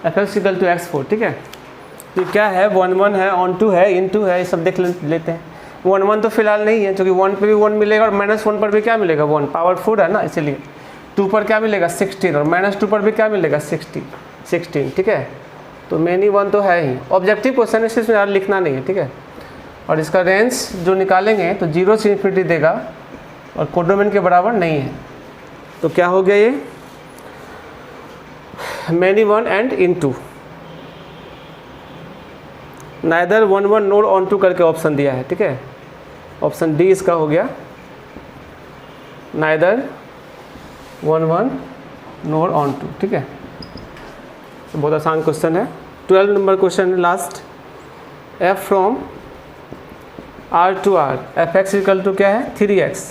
f x equal to x4, ठीक है। तो क्या है 1 1 है, ऑन टू है, इन टू है, ये सब देख लेते हैं। 1 1 तो फिलहाल नहीं है, क्योंकि 1 पे भी 1 मिलेगा और -1 पर भी क्या मिलेगा 1, पावर 4 है ना, इसलिए 2 पर क्या मिलेगा 16 और -2 पर भी क्या मिलेगा 16, ठीक है। तो मेनी 1 तो है ही, ऑब्जेक्टिव क्वेश्चन इसमें यार लिखना नहीं है, ठीक है। और इसका रेंज जो निकालेंगे तो 0 से इन्फिनिटी देगा और कोडोमेन के बराबर नहीं है, तो क्या हो गया ये many 1 and into. Neither 1 1 nor onto करके ऑप्शन दिया है, ठीक है, ऑप्शन डी इसका हो गया, नाइदर 1 1 नोड ऑन टू, ठीक है। तो बहुत आसान क्वेश्चन है। 12 number question last, f from R to R f x equal to क्या है 3x।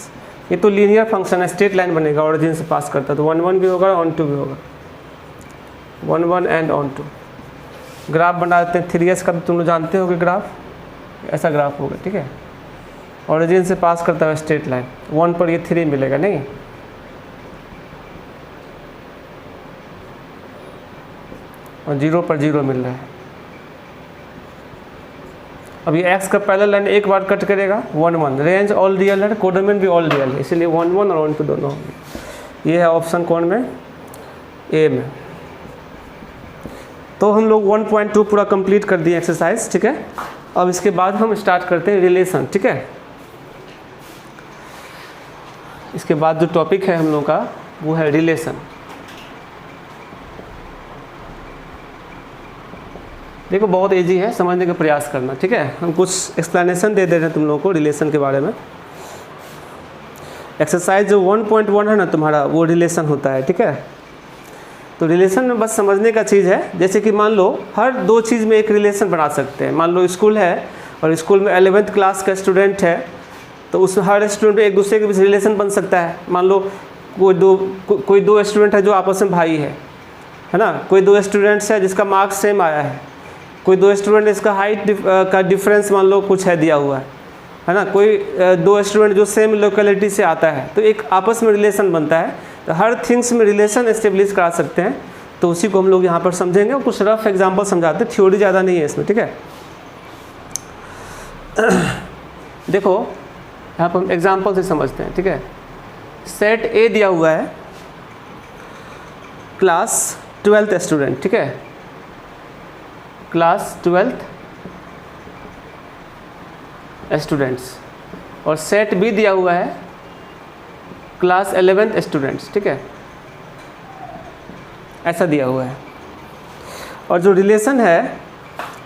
ये तो लीनियर फंक्शन है, स्ट्रेट लाइन बनेगा, ओरिजिन से पास करता है, तो 1 1 भी होगा ऑन टू भी होगा, 1 1 एंड ऑन टू। ग्राफ बना देते हैं 3s का, तो तुम लोग जानते हो कि ग्राफ ऐसा ग्राफ होगा, ठीक है, ओरिजिन से पास करता है स्ट्रेट लाइन, 1 पर ये 3 मिलेगा नहीं, और 0 पर 0 मिल रहा है। अब ये x का पहला लाइन एक बार कट करेगा 1 1, रेंज ऑल रियल है, कोडोमेन भी ऑल रियल है, इसलिए 1 1 और ऑन टू दोनों होंगे। ये है ऑप्शन कौन में, ए में। तो हम लोग 1.2 पूरा कंप्लीट कर दिए एक्सरसाइज, ठीक है। अब इसके बाद हम स्टार्ट करते हैं रिलेशन, ठीक है। इसके बाद जो टॉपिक है हम लोग का वो है रिलेशन। देखो बहुत इजी है, समझने का प्रयास करना, ठीक है। हम कुछ एक्सप्लेनेशन दे रहे हैं तुम लोगों को रिलेशन के बारे में। एक्सरसाइज जो 1.1 है ना तुम्हारा, वो रिलेशन होता है, ठीक है। तो रिलेशन में बस समझने का चीज़ है, जैसे कि मान लो हर दो चीज़ में एक रिलेशन बना सकते हैं। मान लो स्कूल है और स्कूल में 11th क्लास का स्टूडेंट है, तो उस हर स्टूडेंट में एक दूसरे के बीच रिलेशन बन सकता है। मान लो कोई दो स्टूडेंट है जो आपस में भाई है ना, कोई दो स्टूडेंट्स है जिसका मार्क्स सेम आया है, कोई दो स्टूडेंट इसका हाइट का डिफरेंस मान लो कुछ है दिया हुआ है ना, कोई दो स्टूडेंट जो सेम लोकेलिटी से आता है, तो एक आपस में रिलेशन बनता है। तो हर थिंग्स में रिलेशन एस्टेब्लिश करा सकते हैं, तो उसी को हम लोग यहाँ पर समझेंगे और कुछ रफ एग्जांपल समझाते हैं, थ्योरी ज़्यादा नहीं है इसमें, ठीक है। देखो यहाँ पर हम एग्जांपल से समझते हैं, ठीक है। सेट ए दिया हुआ है, क्लास 12th स्टूडेंट, ठीक है, क्लास 12th स्टूडेंट्स, और सेट बी दिया हुआ है क्लास 11th स्टूडेंट्स, ठीक है, ऐसा दिया हुआ है। और जो रिलेशन है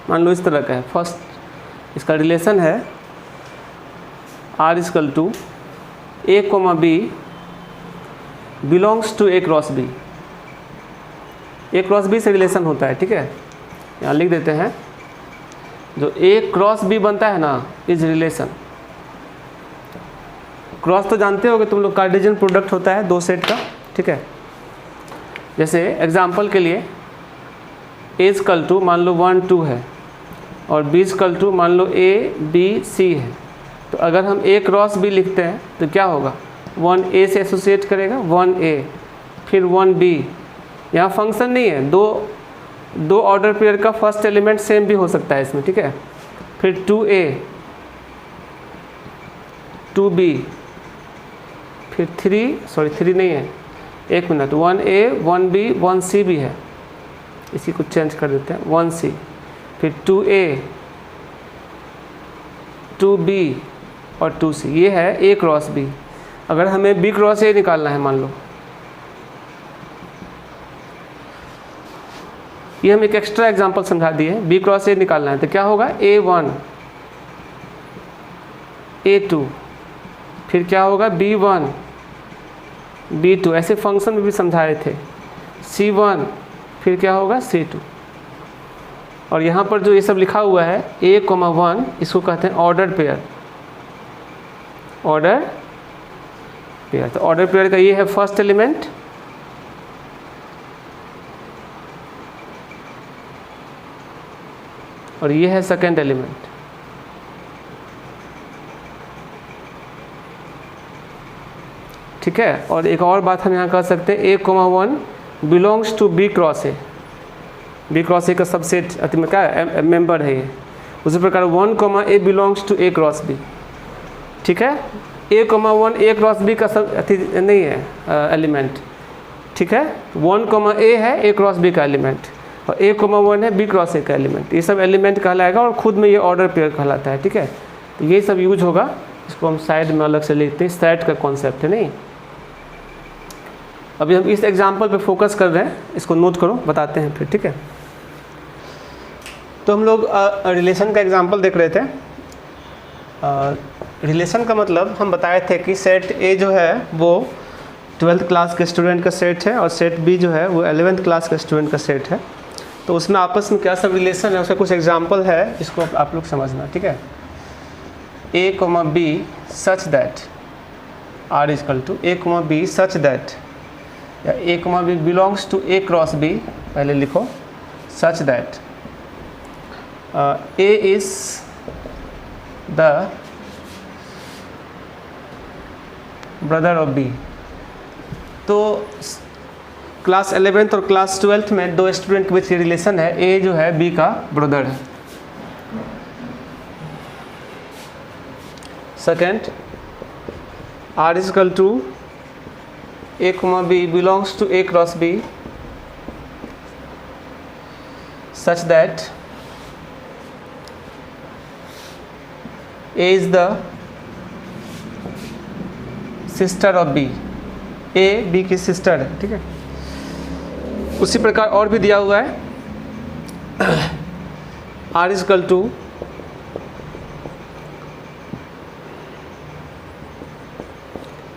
मान लो इस तरह का है। फर्स्ट इसका रिलेशन है r equal to A comma B belongs to A cross B. A cross B से रिलेशन होता है, ठीक है, यहाँ लिख देते हैं। जो ए क्रॉस बी बनता है ना, इज रिलेशन। क्रॉस तो जानते होगे तुम लोग, कार्टेशियन प्रोडक्ट होता है दो सेट का, ठीक है। जैसे एग्जांपल के लिए ए इक्वल टू मान लो 1 2 है और बी इक्वल टू मान लो ए बी सी है, तो अगर हम ए क्रॉस बी लिखते हैं तो क्या होगा, 1 ए से एसोसिएट करेगा 1 ए, फिर 1 बी। यहाँ फंक्शन नहीं है, दो ऑर्डर पेयर का फर्स्ट एलिमेंट सेम भी हो सकता है इसमें, ठीक है। फिर 2a 2b, फिर 3 नहीं है, 1 मिनट, 1a 1b 1c भी है, इसी को चेंज कर देते हैं 1c, फिर 2a 2b और 2c। ये है a क्रॉस b। अगर हमें b क्रॉस a निकालना है, मान लो ये हम एक एक्स्ट्रा एग्जांपल समझा दिए, b क्रॉस a निकालना है तो क्या होगा, a1 a2, फिर क्या होगा b1 b2, ऐसे फंक्शन में भी समझाए थे, c1, फिर क्या होगा c2। और यहाँ पर जो ये सब लिखा हुआ है a,1, इसको कहते हैं ऑर्डर पेयर। तो ऑर्डर पेयर का ये है फर्स्ट एलिमेंट, और ये है सेकेंड एलिमेंट। ठीक है, और एक और बात हम यहाँ कर सकते हैं, a,1 belongs to b cross a। b cross a का सबसेट में क्या है, मेंबर है ये। उसी प्रकार 1, a belongs to a cross b। ठीक है, a,1 a क्रॉस b का सब नहीं है एलिमेंट, ठीक है। 1, a है a क्रॉस b का एलिमेंट, और a,1 है b क्रॉस a का एलिमेंट। ये सब एलिमेंट कहलाएगा और खुद में ये ऑर्डर पेयर कहलाता है, ठीक है। तो ये सब यूज होगा, इसको हम साइड में अलग से लिखते हैं, सेट का कॉन्सेप्ट है नहीं। अभी हम इस एग्जाम्पल पे फोकस कर रहे हैं, इसको नोट करो, बताते हैं फिर, ठीक है। तो हम लोग रिलेशन का एग्जाम्पल देख रहे थे। रिलेशन का मतलब हम बताए थे कि सेट ए जो है वो 12th क्लास के स्टूडेंट का सेट है, और सेट बी जो है वो 11th क्लास के स्टूडेंट का सेट है। तो उसमें आपस में क्या सब रिलेशन है, उसका कुछ एग्जाम्पल है, जिसको आप लोग समझना, ठीक है। a, b such that r equal to a, b such that, या a, b belongs to a cross b, पहले लिखो, such that a is the brother of b। तो क्लास 11th और क्लास 12th में दो स्टूडेंट के बीच relation है, a जो है b का ब्रदर है। Second, r is equal to a, b belongs to a cross b such that a is the sister of b। a b की सिस्टर है, ठीक है। उसी प्रकार और भी दिया हुआ है, r is equal to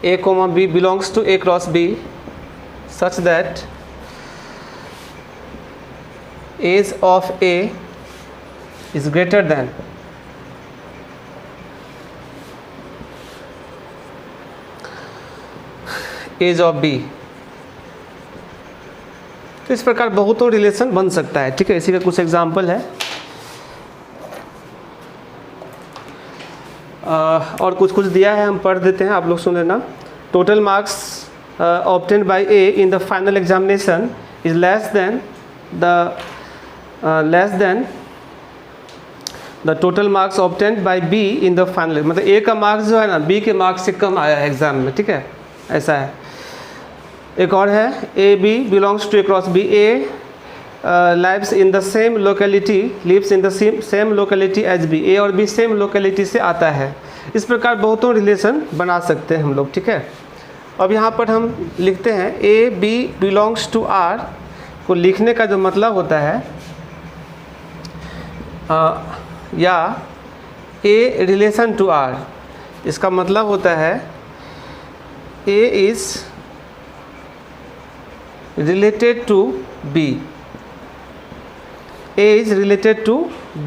a, b belongs to a cross b such that age of a is greater than age of b। तो इस प्रकार बहुतों रिलेशन बन सकता है, ठीक है। इसी का कुछ एग्जाम्पल है, और कुछ दिया है, हम पढ़ देते हैं, आप लोग सुन लेना। Total marks obtained by A in the final examination is less then the total marks obtained by be in the final. मतलब ए का मार्क्स जो है ना, बी के मार्क्स से कम आया है एग्जाम में, ठीक है, ऐसा है। एक और है, A B belongs to A cross B, A lives in the same locality as B। A और B सेम लोकेलिटी से आता है। इस प्रकार बहुतों रिलेशन बना सकते हैं हम लोग, ठीक है। अब यहाँ पर हम लिखते हैं A B belongs to R को लिखने का जो मतलब होता है, या A relation to R, इसका मतलब होता है A is related to B. A is related to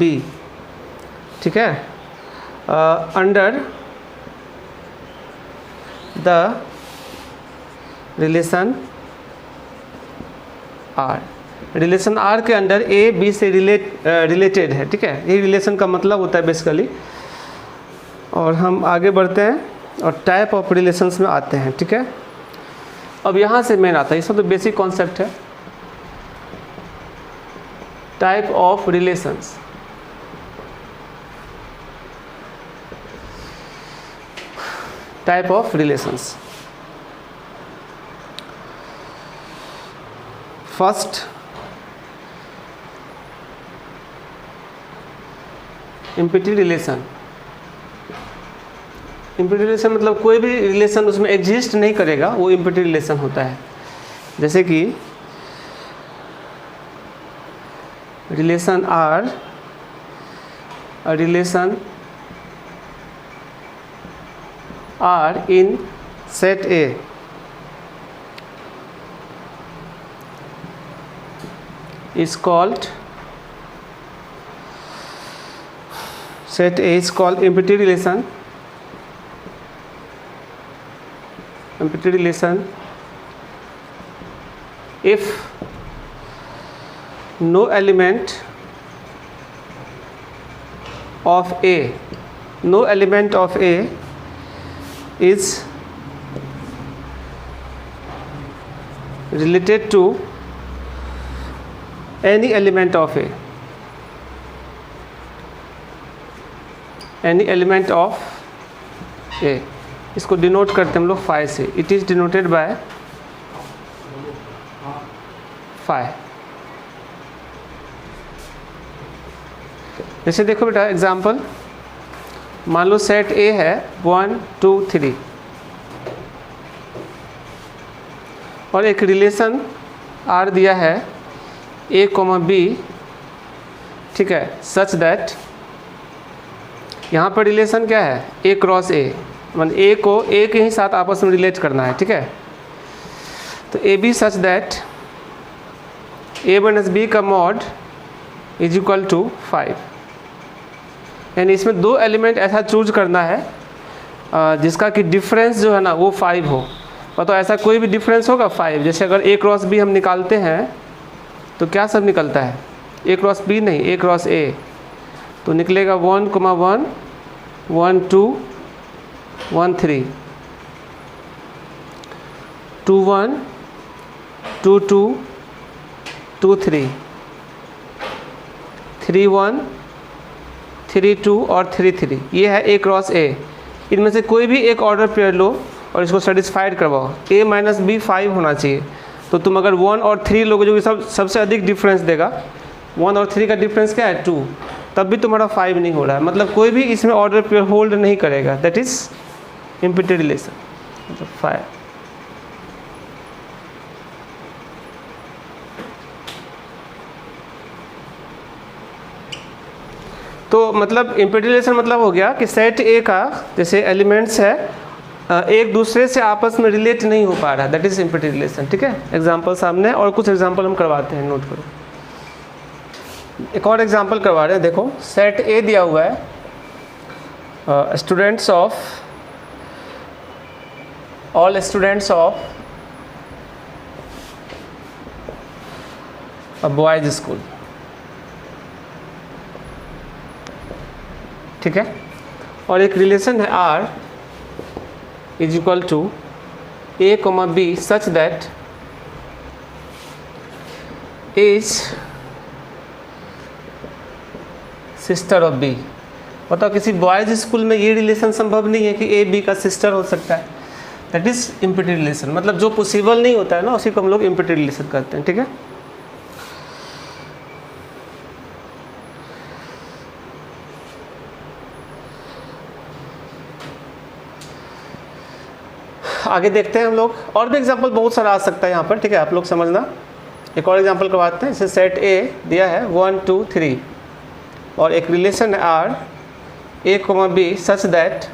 B, ठीक है, under the relation R. Relation R के अंडर A B से रिलेटेड है, ठीक है, ये रिलेशन का मतलब होता है बेसिकली। और हम आगे बढ़ते हैं और टाइप ऑफ रिलेशंस में आते हैं, ठीक है। अब यहाँ से मेन आता है, इसमें तो बेसिक कॉन्सेप्ट है, type of relations. Type of relations, first empty relation. Empty relation मतलब कोई भी रिलेशन उसमें एग्जिस्ट नहीं करेगा, वो इम्पिटी रिलेशन होता है। जैसे कि relation R, relation R in set A is called, set A is called empty relation. Empty relation if no element of A, no element of A is related to any element of A, any element of A, इसको denote करते हैं हम लोग phi से। It is denoted by phi. जैसे देखो बेटा example, मान लो सेट ए है 1 2 3 और एक रिलेशन आर दिया है A, B, ठीक है, सच दैट यहाँ पर रिलेशन क्या है, A क्रॉस A, मतलब A को A के ही साथ आपस में रिलेट करना है, ठीक है। तो A B such that A minus B का मॉड इज इक्वल टू 5, यानी इसमें दो एलिमेंट ऐसा चूज करना है जिसका कि डिफरेंस जो है ना वो 5 हो। और तो ऐसा कोई भी डिफरेंस होगा 5, जैसे अगर A क्रॉस B हम निकालते हैं तो क्या सब निकलता है, A क्रॉस B नहीं, A क्रॉस A, तो निकलेगा 1, 1 1 2 1 3 2 1 2 2 2 3 3 1 3 2 और 3 3, ये है A क्रॉस A। इनमें से कोई भी एक ऑर्डर पेयर लो और इसको सेटिस्फाइड करवाओ। A माइनस B 5 होना चाहिए, तो तुम अगर 1 और 3 लोगे जो कि सबसे अधिक डिफरेंस देगा, 1 और 3 का डिफरेंस क्या है 2, तब भी तुम्हारा 5 नहीं हो रहा है, मतलब कोई भी इसमें ऑर्डर पेयर होल्ड नहीं करेगा, दैट इज इम्पिटी रिलेशन, मतलब 5। तो मतलब इम्पिटी रिलेशन मतलब हो गया कि सेट ए का जैसे एलिमेंट्स है एक दूसरे से आपस में रिलेट नहीं हो पा रहा, दैट इज इम्पिटी रिलेशन, ठीक है। एग्जांपल सामने और कुछ एग्जांपल हम करवाते हैं, नोट करो। एक और एग्जांपल करवा रहे हैं, देखो सेट ए दिया हुआ है, students of, all students of a boys school, ठीक है। और एक रिलेशन है R is equal to A, B such that is sister of B। बताओ किसी बॉयज स्कूल में ये रिलेशन संभव नहीं है कि A B का सिस्टर हो सकता है, दैट इज इम्पिटी रिलेशन। मतलब जो पॉसिबल नहीं होता है ना उसी को हम लोग इम्पिटी रिलेशन करते हैं, ठीक है। आगे देखते हैं हम लोग, और भी एग्जांपल बहुत सारा आ सकता है यहाँ पर, ठीक है, आप लोग समझना। एक और एग्जांपल करवाते हैं, जैसे सेट ए दिया है 1 2 3 और एक रिलेशन है आर A, B सच दैट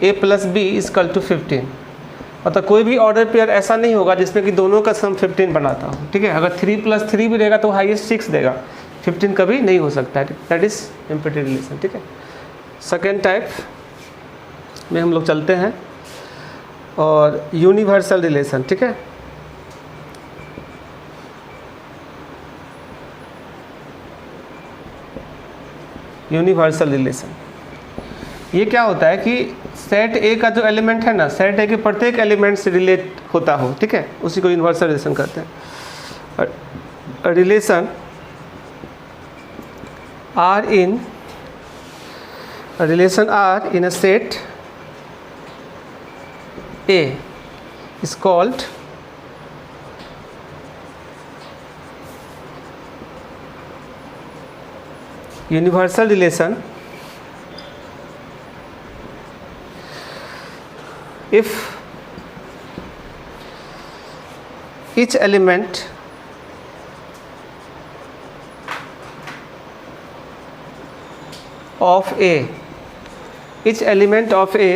A plus B is equal to 15। मतलब कोई भी ऑर्डर पेयर ऐसा नहीं होगा जिसमें कि दोनों का सम 15 बनाता हो, ठीक है। अगर 3 + 3 भी रहेगा तो हाईएस्ट 6 देगा, 15 कभी नहीं हो सकता है। दैट इज इम्प्लिसिट रिलेशन, ठीक है। सेकेंड टाइप में हम लोग चलते हैं, और यूनिवर्सल रिलेशन, ठीक है। यूनिवर्सल रिलेशन ये क्या होता है कि सेट ए का जो एलिमेंट है ना, सेट ए के प्रत्येक एलिमेंट से रिलेट होता हो, ठीक है, उसी को यूनिवर्सल रिलेशन कहते हैं। Relation R in a set A is called universal relation if each element of A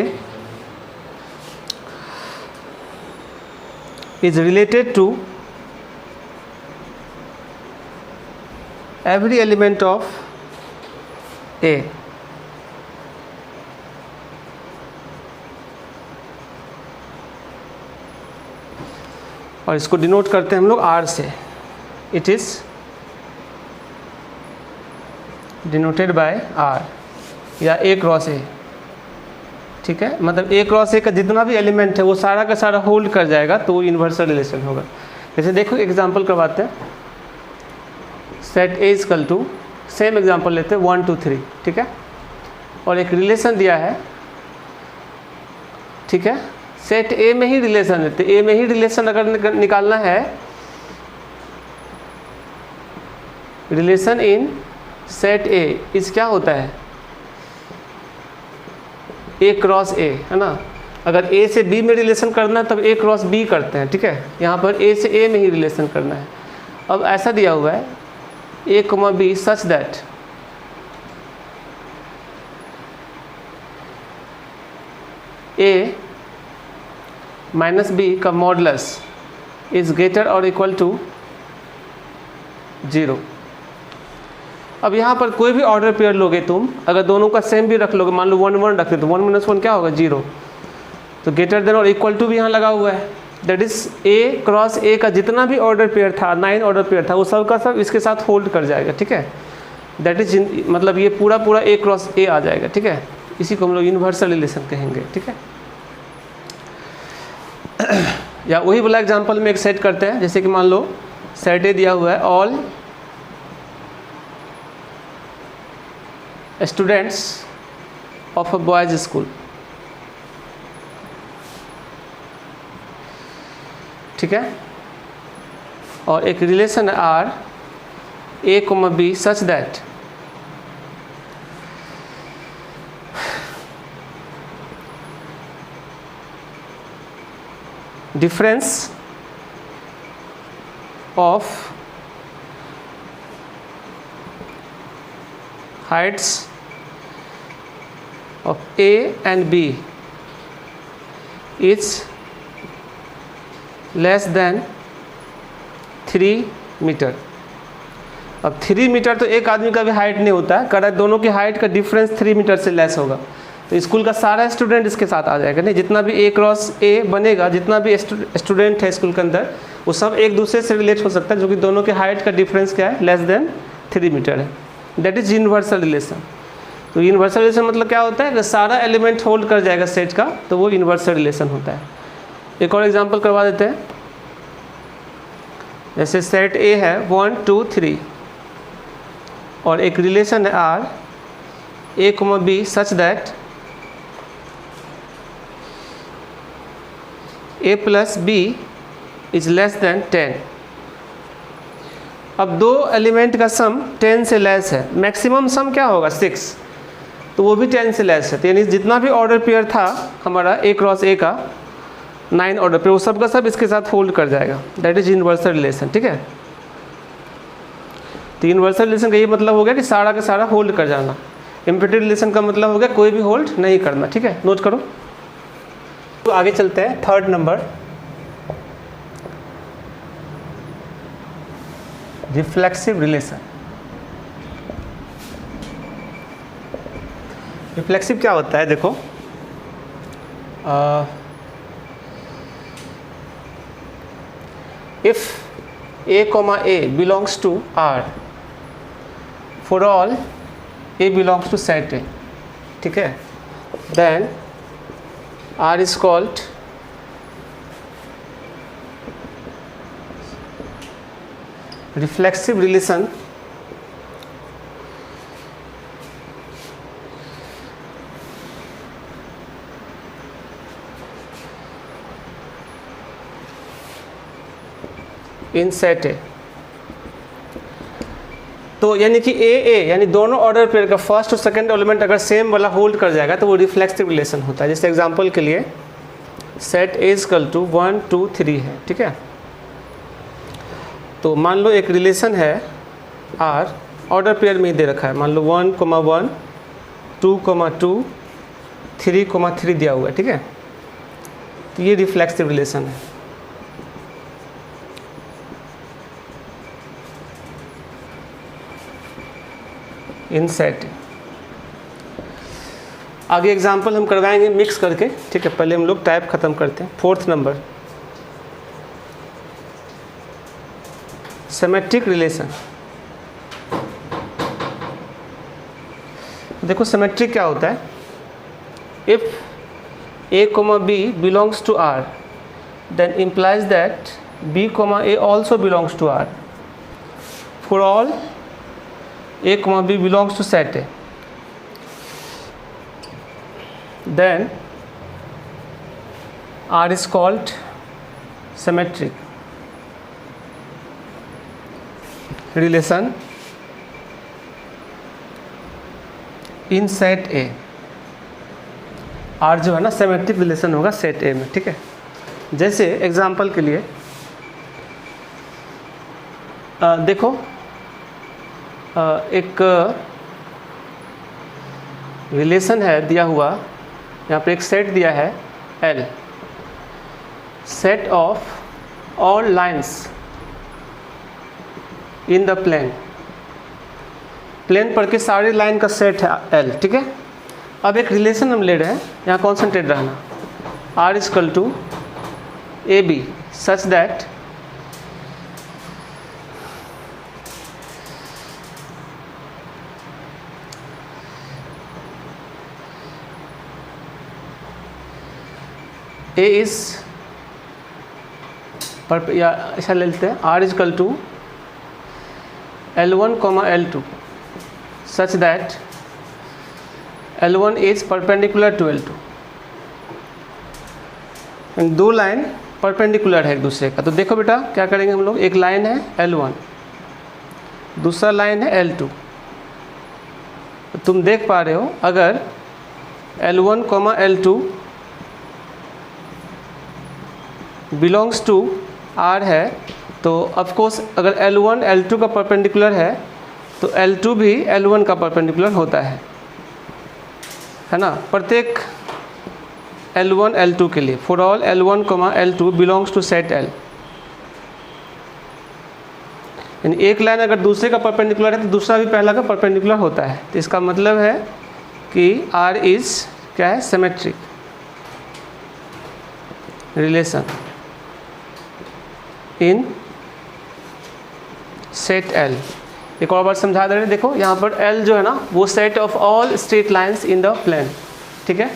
is related to every element of A। और इसको डिनोट करते हैं हम लोग R से। It is denoted by R या A क्रॉस A, ठीक है। मतलब A क्रॉस A का जितना भी एलिमेंट है वो सारा का सारा होल्ड कर जाएगा, तो वो यूनिवर्सल रिलेशन होगा। जैसे देखो एग्जांपल करवाते हैं। Set A is equal to, same example लेते हैं 1 2 3, ठीक है। और एक रिलेशन दिया है, ठीक है। सेट ए में ही रिलेशन लेते, ए में ही रिलेशन अगर निकालना है, रिलेशन इन सेट ए इस क्या होता है, ए क्रॉस ए, है ना। अगर ए से बी में रिलेशन करना है तब ए क्रॉस बी करते हैं, ठीक है। यहाँ पर ए से ए में ही रिलेशन करना है। अब ऐसा दिया हुआ है A, B such that A minus B का मॉडुलस इज ग्रेटर और इक्वल टू 0। अब यहाँ पर कोई भी ऑर्डर पेयर लोगे तुम, अगर दोनों का सेम भी रख लोगे, मान लो 1 1 रखते तो 1 - 1 क्या होगा 0, तो ग्रेटर देन और इक्वल टू भी यहाँ लगा हुआ है। That is A cross A का जितना भी ऑर्डर पेयर था, 9 ऑर्डर पेयर था, वो सब का सब इसके साथ होल्ड कर जाएगा, ठीक है। दैट इज मतलब ये पूरा A क्रॉस A आ जाएगा, ठीक है। इसी को हम लोग यूनिवर्सल रिलेशन कहेंगे, ठीक है। या वही वाला एग्जांपल में एक सेट करते हैं। जैसे कि मान लो सेट ए दिया हुआ है, all students of a boys school, ठीक है। और एक रिलेशन है R A, B such that difference of heights of A and B is less than 3 metre. अब 3 मीटर तो एक आदमी का भी हाइट नहीं होता है, करेक्ट। दोनों की हाइट का डिफरेंस 3 मीटर से लेस होगा, तो स्कूल का सारा स्टूडेंट इसके साथ आ जाएगा। नहीं, जितना भी A क्रॉस A बनेगा, जितना भी स्टूडेंट है स्कूल के अंदर, वो सब एक दूसरे से रिलेट हो सकता है, जो कि दोनों के हाइट का डिफरेंस क्या है, लेस देन 3 मीटर है। That is universal relation. तो यूनिवर्सल रिलेशन मतलब क्या होता है, अगर सारा एलिमेंट होल्ड कर जाएगा सेट का, तो वो यूनिवर्सल रिलेशन होता है। एक और एग्जांपल करवा देते हैं। जैसे सेट ए है 1 2 3 और एक रिलेशन है R A, B such that A plus B is less then 10। अब दो एलिमेंट का सम 10 से लेस है, मैक्सिमम सम क्या होगा 6, तो वो भी 10 से लेस है। तो यानी जितना भी ऑर्डर पेयर था हमारा A क्रॉस A का 9 ऑर्डर पेयर, वो सब का सब इसके साथ होल्ड कर जाएगा। दैट इज यूनिवर्सल रिलेशन, ठीक है। तो यूनिवर्सल रिलेशन का ये मतलब हो गया कि सारा का सारा होल्ड कर जाना। इम्प्लिसिट रिलेशन का मतलब हो गया कोई भी होल्ड नहीं करना, ठीक है। नोट करो। लोग आगे चलते हैं, third number, reflexive relation. Reflexive क्या होता है, देखो if a, a belongs to R, for all a belongs to set A, ठीक है, then R is called reflexive relation in set ए। तो यानी कि ए यानी दोनों ऑर्डर पेयर का फर्स्ट और सेकंड एलिमेंट अगर सेम वाला होल्ड कर जाएगा तो वो रिफ्लेक्सिव रिलेशन होता है। जैसे एग्जांपल के लिए सेट ए इक्वल टू 1 2 3 है, ठीक है। तो मान लो एक रिलेशन है आर, ऑर्डर पेयर में ही दे रखा है, मान लो 1, 1 2, 2 3, 3 दिया हुआ है, ठीक है। तो ये रिफ्लेक्सिव रिलेशन है। इन सेट आगे एग्जाम्पल हम करवाएंगे मिक्स करके, ठीक है। पहले हम लोग टाइप ख़त्म करते हैं। Fourth number, symmetric relation. देखो सिमेट्रिक क्या होता है, if a, b belongs to R, then implies that b, a also belongs to R for all a, b belongs to set A, then R is called symmetric relation in set A। R जो है ना symmetric relation होगा set A में, ठीक है। जैसे example के लिए देखो एक रिलेशन है दिया हुआ, यहाँ पे एक सेट दिया है L, set of all lines in the plane, plane पर के सारे लाइन का सेट है L, ठीक है। अब एक रिलेशन हम ले रहे हैं, यहाँ कॉन्सेंट्रेट रहना, R equal to AB such that A is या ऐसा ले लेते हैं, R equal to L1, L2 such that L1 is perpendicular to L2। दो लाइन परपेंडिकुलर है एक दूसरे का। तो देखो बेटा क्या करेंगे हम लोग, एक लाइन है L1, दूसरा लाइन है L2। तो तुम देख पा रहे हो अगर L1, L2 belongs to R है तो ऑफकोर्स अगर L1 L2 का परपेंडिकुलर है तो L2 भी L1 का परपेंडिकुलर होता है ना, प्रत्येक L1 L2 के लिए। For all L1, L2 belongs to set L। यानी एक लाइन अगर दूसरे का परपेंडिकुलर है तो दूसरा भी पहला का परपेंडिकुलर होता है। तो इसका मतलब है कि R इज क्या है, symmetric relation in set L। एक और बार समझा दे रहे हैं, देखो यहाँ पर L जो है ना वो set of all straight lines in the plane, ठीक है।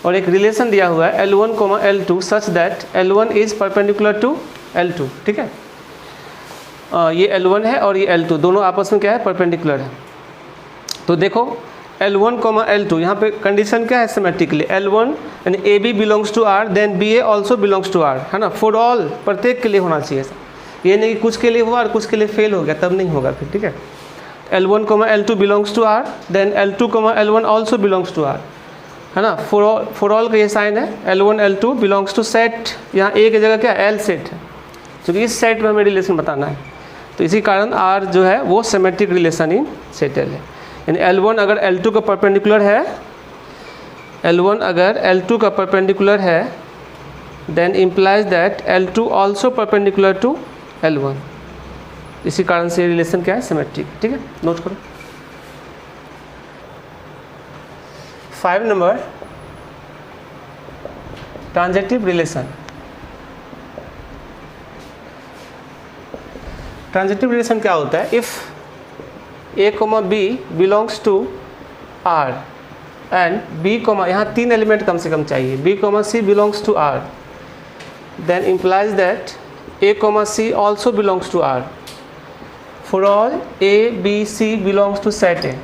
और एक रिलेशन दिया हुआ है L1, L2 such that L1 is perpendicular to L2, ठीक है। ये L1 है और ये L2 दोनों आपस में क्या है, परपेंडिकुलर है। तो देखो L1, L2 यहाँ पे कंडीशन क्या है सिमेट्रिकली, L1 यानी AB belongs to R then BA also belongs to R, है ना। फॉर ऑल प्रत्येक के लिए होना चाहिए, ये नहीं कि कुछ के लिए हुआ और कुछ के लिए फेल हो गया, तब नहीं होगा फिर, ठीक है। L1, L2 belongs to R then L2, L1 also belongs to R, है ना। फॉर ऑल का ये साइन है L1, L2 belongs to set, यहाँ A की जगह क्या L सेट है, क्योंकि इस सेट में हमें रिलेशन बताना है। तो इसी कारण R जो है वो symmetric relation in set L है। यानी L1 अगर L2 का परपेंडिकुलर है, L1 अगर L2 का परपेंडिकुलर है then implies that L2 also perpendicular to L1। इसी कारण से रिलेशन क्या है, सिमेट्रिक। ठीक है, नोट करो। 5 number, transitive relation. Transitive relation क्या होता है? If A, B belongs to R and B, यहाँ 3 एलिमेंट कम से कम चाहिए, B, C belongs to R, then implies that A, C also belongs to R for all A, B, C belongs to set A,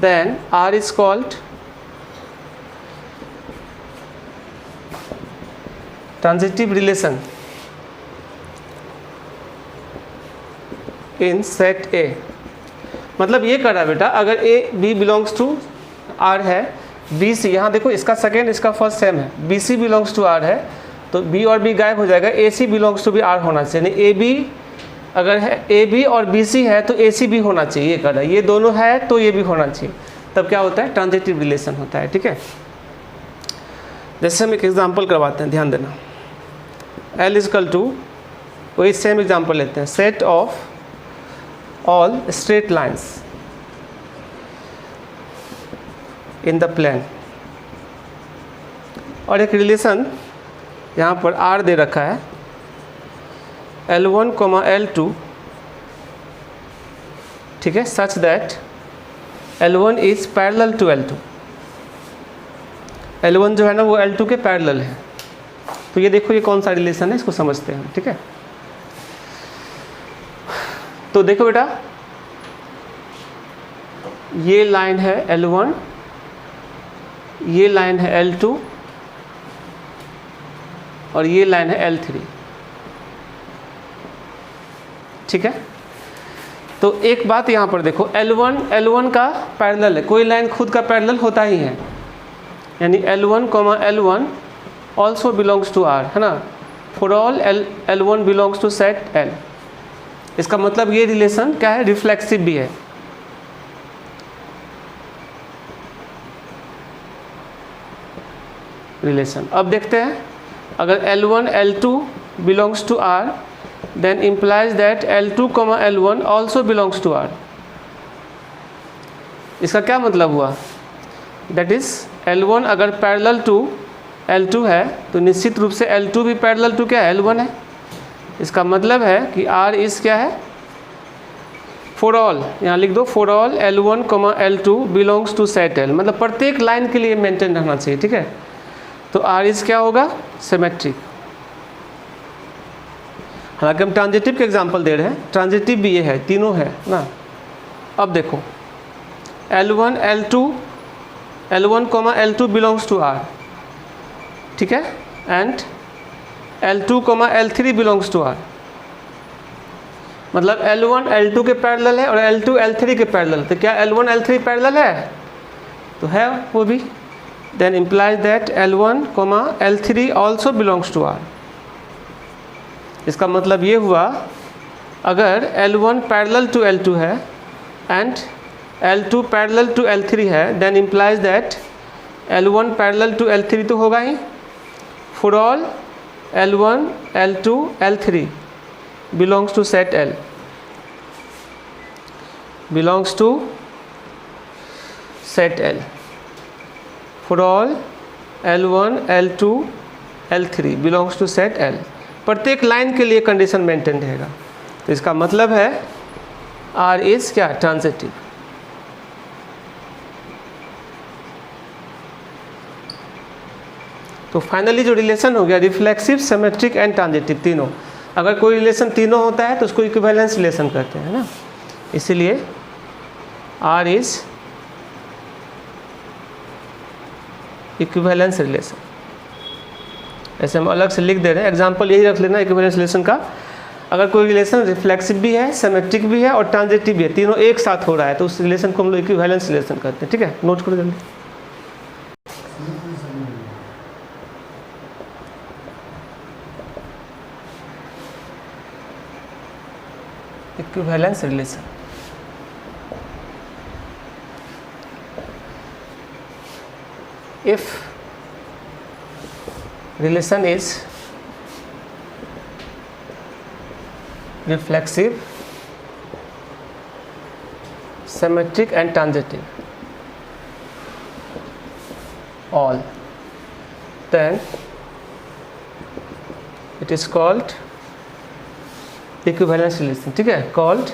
then R is called transitive relation in set A। मतलब ये कर रहा है बेटा, अगर A, B belongs to R है, B, C, यहाँ देखो इसका सेकेंड इसका फर्स्ट सेम है, B, C belongs to R है, तो B और B गायब हो जाएगा, A, C बिलोंग्स टू भी R होना चाहिए। A, B अगर है, A, B और B, C है तो A, C भी होना चाहिए, ये कर रहा है, ये दोनों है तो ये भी होना चाहिए, तब क्या होता है, ट्रांजिटिव रिलेशन होता है। ठीक है, जैसे हम एक एग्जांपल करवाते हैं, ध्यान देना। L इजकल टू, वही सेम एग्जांपल लेते हैं, set of all straight lines in the plane, और एक रिलेशन यहाँ पर R दे रखा है, L1, L2, ठीक है, such that L1 is parallel to L2। L1 जो है ना वो L2 के पैरेलल है। तो ये देखो ये कौन सा रिलेशन है, इसको समझते हैं। ठीक है, तो देखो बेटा, ये लाइन है L1, ये लाइन है L2 और ये लाइन है L3। ठीक है, तो एक बात यहाँ पर देखो, L1 का पैरेलल है, कोई लाइन खुद का पैरेलल होता ही है, यानी L1, L1 also belongs to R, है ना, for all L1 belongs to set L। इसका मतलब ये रिलेशन क्या है, रिफ्लेक्सिव भी है। रिलेशन अब देखते हैं, अगर L1, L2 belongs to R, then implies that L2, L1 also belongs to R। इसका क्या मतलब हुआ, that is L1 अगर पैरेलल टू L2 है तो निश्चित रूप से L2 भी पैरेलल टू क्या है, L1 है। इसका मतलब है कि R इस क्या है, फॉर ऑल, यहाँ लिख दो, for all L1, L2 belongs to set L, मतलब प्रत्येक लाइन के लिए मेंटेन रहना चाहिए। ठीक है, तो R इस क्या होगा, सिमेट्रिक। हालांकि हम ट्रांजिटिव के एग्जांपल दे रहे हैं, ट्रांजिटिव भी ये है, तीनों है ना। अब देखो L1, L2 belongs to R, ठीक है, and L2, L3 belongs to R, मतलब L1 L2 के पैरेलल है और L2 L3 के पैरेलल। तो क्या L1 L3 पैरेलल है, तो है वो भी, then implies that L1, L3 also belongs to R। इसका मतलब ये हुआ, अगर L1 पैरेलल टू L2 है and L2 parallel to L3 है, then implies that L1 parallel to L3 तो होगा ही, for all L1, L2, L3 belongs to set L, belongs to set L, for all L1, L2, L3 belongs to set L। प्रत्येक line के लिए condition maintain रहेगा। तो इसका मतलब है R इज क्या, ट्रांजिटिव। तो फाइनली जो रिलेशन हो गया, रिफ्लेक्सिव, सिमेट्रिक एंड ट्रांजिटिव, तीनों। अगर कोई रिलेशन तीनों होता है तो उसको इक्विवेलेंस रिलेशन कहते हैं ना, इसीलिए R इज इक्विवेलेंस रिलेशन। ऐसे हम अलग से लिख दे रहे हैं, एग्जांपल यही रख लेना इक्विवेलेंस रिलेशन का। अगर कोई रिलेशन रिफ्लेक्सिव भी है, सिमेट्रिक भी है और ट्रांजिटिव भी है, तीनों एक साथ हो रहा है, तो उस रिलेशन को हम लोग इक्विवेलेंस रिलेशन कहते हैं। ठीक है, नोट करो जल्दी। Equivalence relation, if relation is reflexive, symmetric and transitive, all, then it is called equivalence relation. ठीक है, called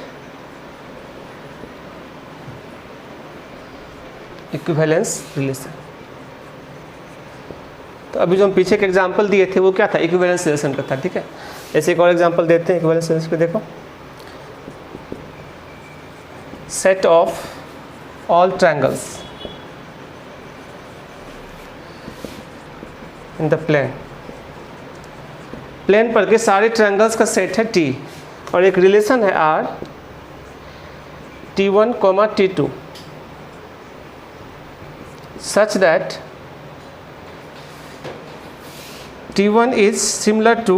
equivalence relation. तो अभी जो हम पीछे के एग्जाम्पल दिए थे वो क्या था, इक्विवेलेंस रिलेशन का था. ठीक है, ऐसे एक और एग्जाम्पल देते हैं इक्विवेलेंस रिलेशन पे. देखो, set of all triangles in the plane. Plane पर के सारे ट्रायंगल्स का सेट है T और एक रिलेशन है R T1, T2 such that T1 is similar to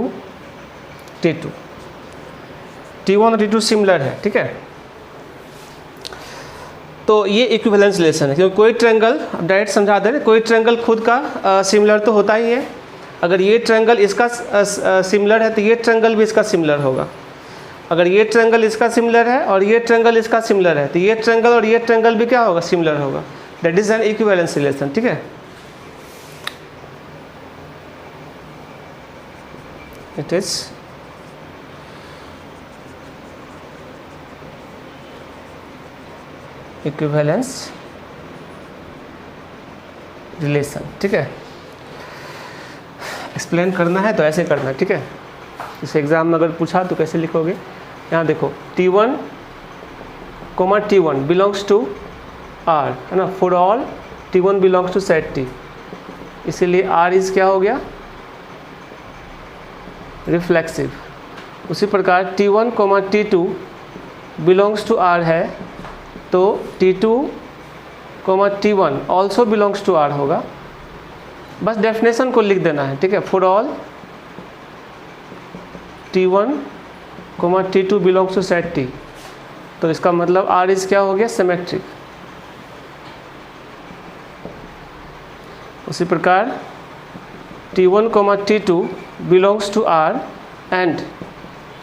T2. T1 और T2 सिमिलर है. ठीक है, तो ये इक्विवेलेंस रिलेशन है. क्योंकि कोई ट्रायंगल, डायरेक्ट समझा दे रहे, कोई ट्रायंगल खुद का सिमिलर तो होता ही है. अगर ये ट्रायंगल इसका सिमिलर है तो ये ट्रायंगल भी इसका सिमिलर होगा. अगर ये ट्रायंगल इसका सिमिलर है और ये ट्रायंगल इसका सिमिलर है तो ये ट्रायंगल और ये ट्रायंगल भी क्या होगा, सिमिलर होगा. That is an equivalence relation. ठीक है, it is equivalence relation. ठीक है, एक्सप्लेन करना है तो ऐसे करना है. ठीक है, इस एग्जाम में अगर पूछा तो कैसे लिखोगे, यहाँ देखो T1, T1 belongs to R है ना, for all T1 belongs to set T, इसीलिए R इज क्या हो गया, रिफ्लेक्सिव. उसी प्रकार T1, T2 belongs to R है तो T2, T1 also belongs to R होगा. बस डेफिनेशन को लिख देना है. ठीक है, for all T1, T2 belongs to set T, तो इसका मतलब R इज क्या हो गया, सिमेट्रिक. उसी प्रकार T1, T2 belongs to R and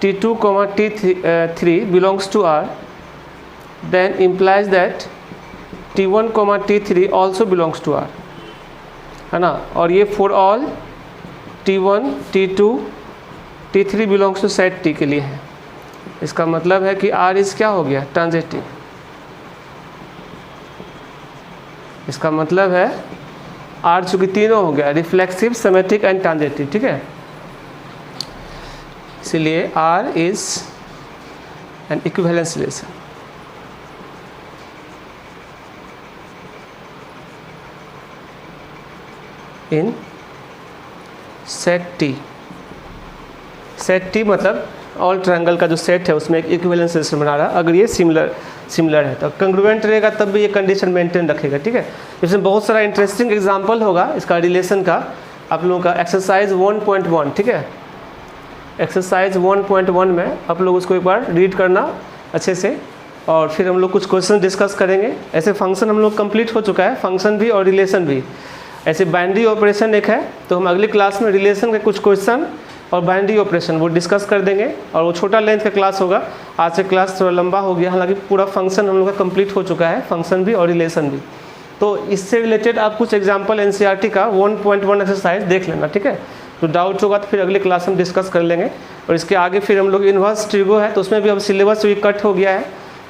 T2, T3 belongs to R, then implies that T1, T3 also belongs to R, है ना. और ये for all T1, T2, T3 belongs to set T के लिए है. इसका मतलब है कि R इस क्या हो गया, ट्रांजिटिव. इसका मतलब है R चूँकि तीनों हो गया, रिफ्लेक्सिव, सिमेट्रिक एंड ट्रांजिटिव. ठीक है, इसलिए R is an equivalence relation. In set T. Set T मतलब ऑल ट्रायंगल का जो सेट है उसमें एक इक्विवेलेंस रिलेशन बना रहा है. अगर ये सिमिलर है तो कंग्रुएंट रहेगा तब भी ये कंडीशन मेंटेन रखेगा. ठीक है, इसमें बहुत सारा इंटरेस्टिंग एग्जांपल होगा इसका रिलेशन का. आप लोगों का एक्सरसाइज 1.1. ठीक है, एक्सरसाइज 1.1 में आप लोग उसको एक बार रीड करना अच्छे से और फिर हम लोग कुछ क्वेश्चन डिस्कस करेंगे. ऐसे फंक्शन हम लोग कंप्लीट हो चुका है, फंक्शन भी और रिलेशन भी. ऐसे बाइनरी ऑपरेशन एक है, तो हम अगली क्लास में रिलेशन के कुछ क्वेश्चन और बाइनरी ऑपरेशन वो डिस्कस कर देंगे और वो छोटा लेंथ का क्लास होगा. आज से क्लास थोड़ा लंबा हो गया, हालांकि पूरा फंक्शन हम लोग का कंप्लीट हो चुका है, फंक्शन भी और रिलेशन भी. तो इससे रिलेटेड आप कुछ एग्जांपल एनसीईआरटी का 1.1 एक्सरसाइज देख लेना. ठीक है, तो डाउट होगा तो फिर अगले क्लास में डिस्कस कर लेंगे. और इसके आगे फिर हम लोग इन्वर्स ट्रिगो है तो उसमें भी अब सिलेबस भी कट हो गया है,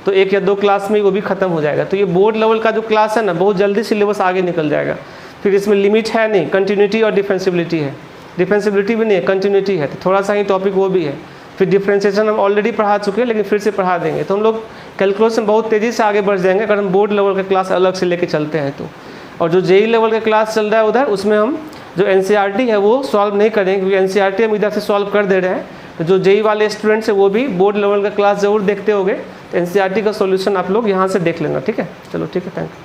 तो 1 या 2 क्लास में वो भी खत्म हो जाएगा. तो ये बोर्ड लेवल का जो क्लास है ना, बहुत जल्दी सिलेबस आगे निकल जाएगा. फिर इसमें लिमिट है नहीं, कंटिन्यूटी और डिफरेंशिबिलिटी है. डिफरेंशिबिलिटी भी नहीं है, कंटिन्यूटी है, तो थोड़ा सा ही टॉपिक वो भी है. फिर डिफरेंशिएशन हम ऑलरेडी पढ़ा चुके हैं लेकिन फिर से पढ़ा देंगे. तो हम लोग कैलकुलस में बहुत तेज़ी से आगे बढ़ जाएंगे अगर हम बोर्ड लेवल का क्लास अलग से लेके चलते हैं तो. और जो जेई लेवल का क्लास चल रहा है उधर, उसमें हम जो एनसीईआरटी है वो सॉल्व नहीं करेंगे क्योंकि एनसीईआरटी हम इधर से सॉल्व कर दे रहे हैं. तो जो जेई वाले स्टूडेंट्स हैं वो भी बोर्ड लेवल का क्लास ज़रूर देखते होंगे, तो एनसीईआरटी का सॉल्यूशन आप लोग यहाँ से देख लेना. ठीक है, चलो ठीक है, थैंक यू.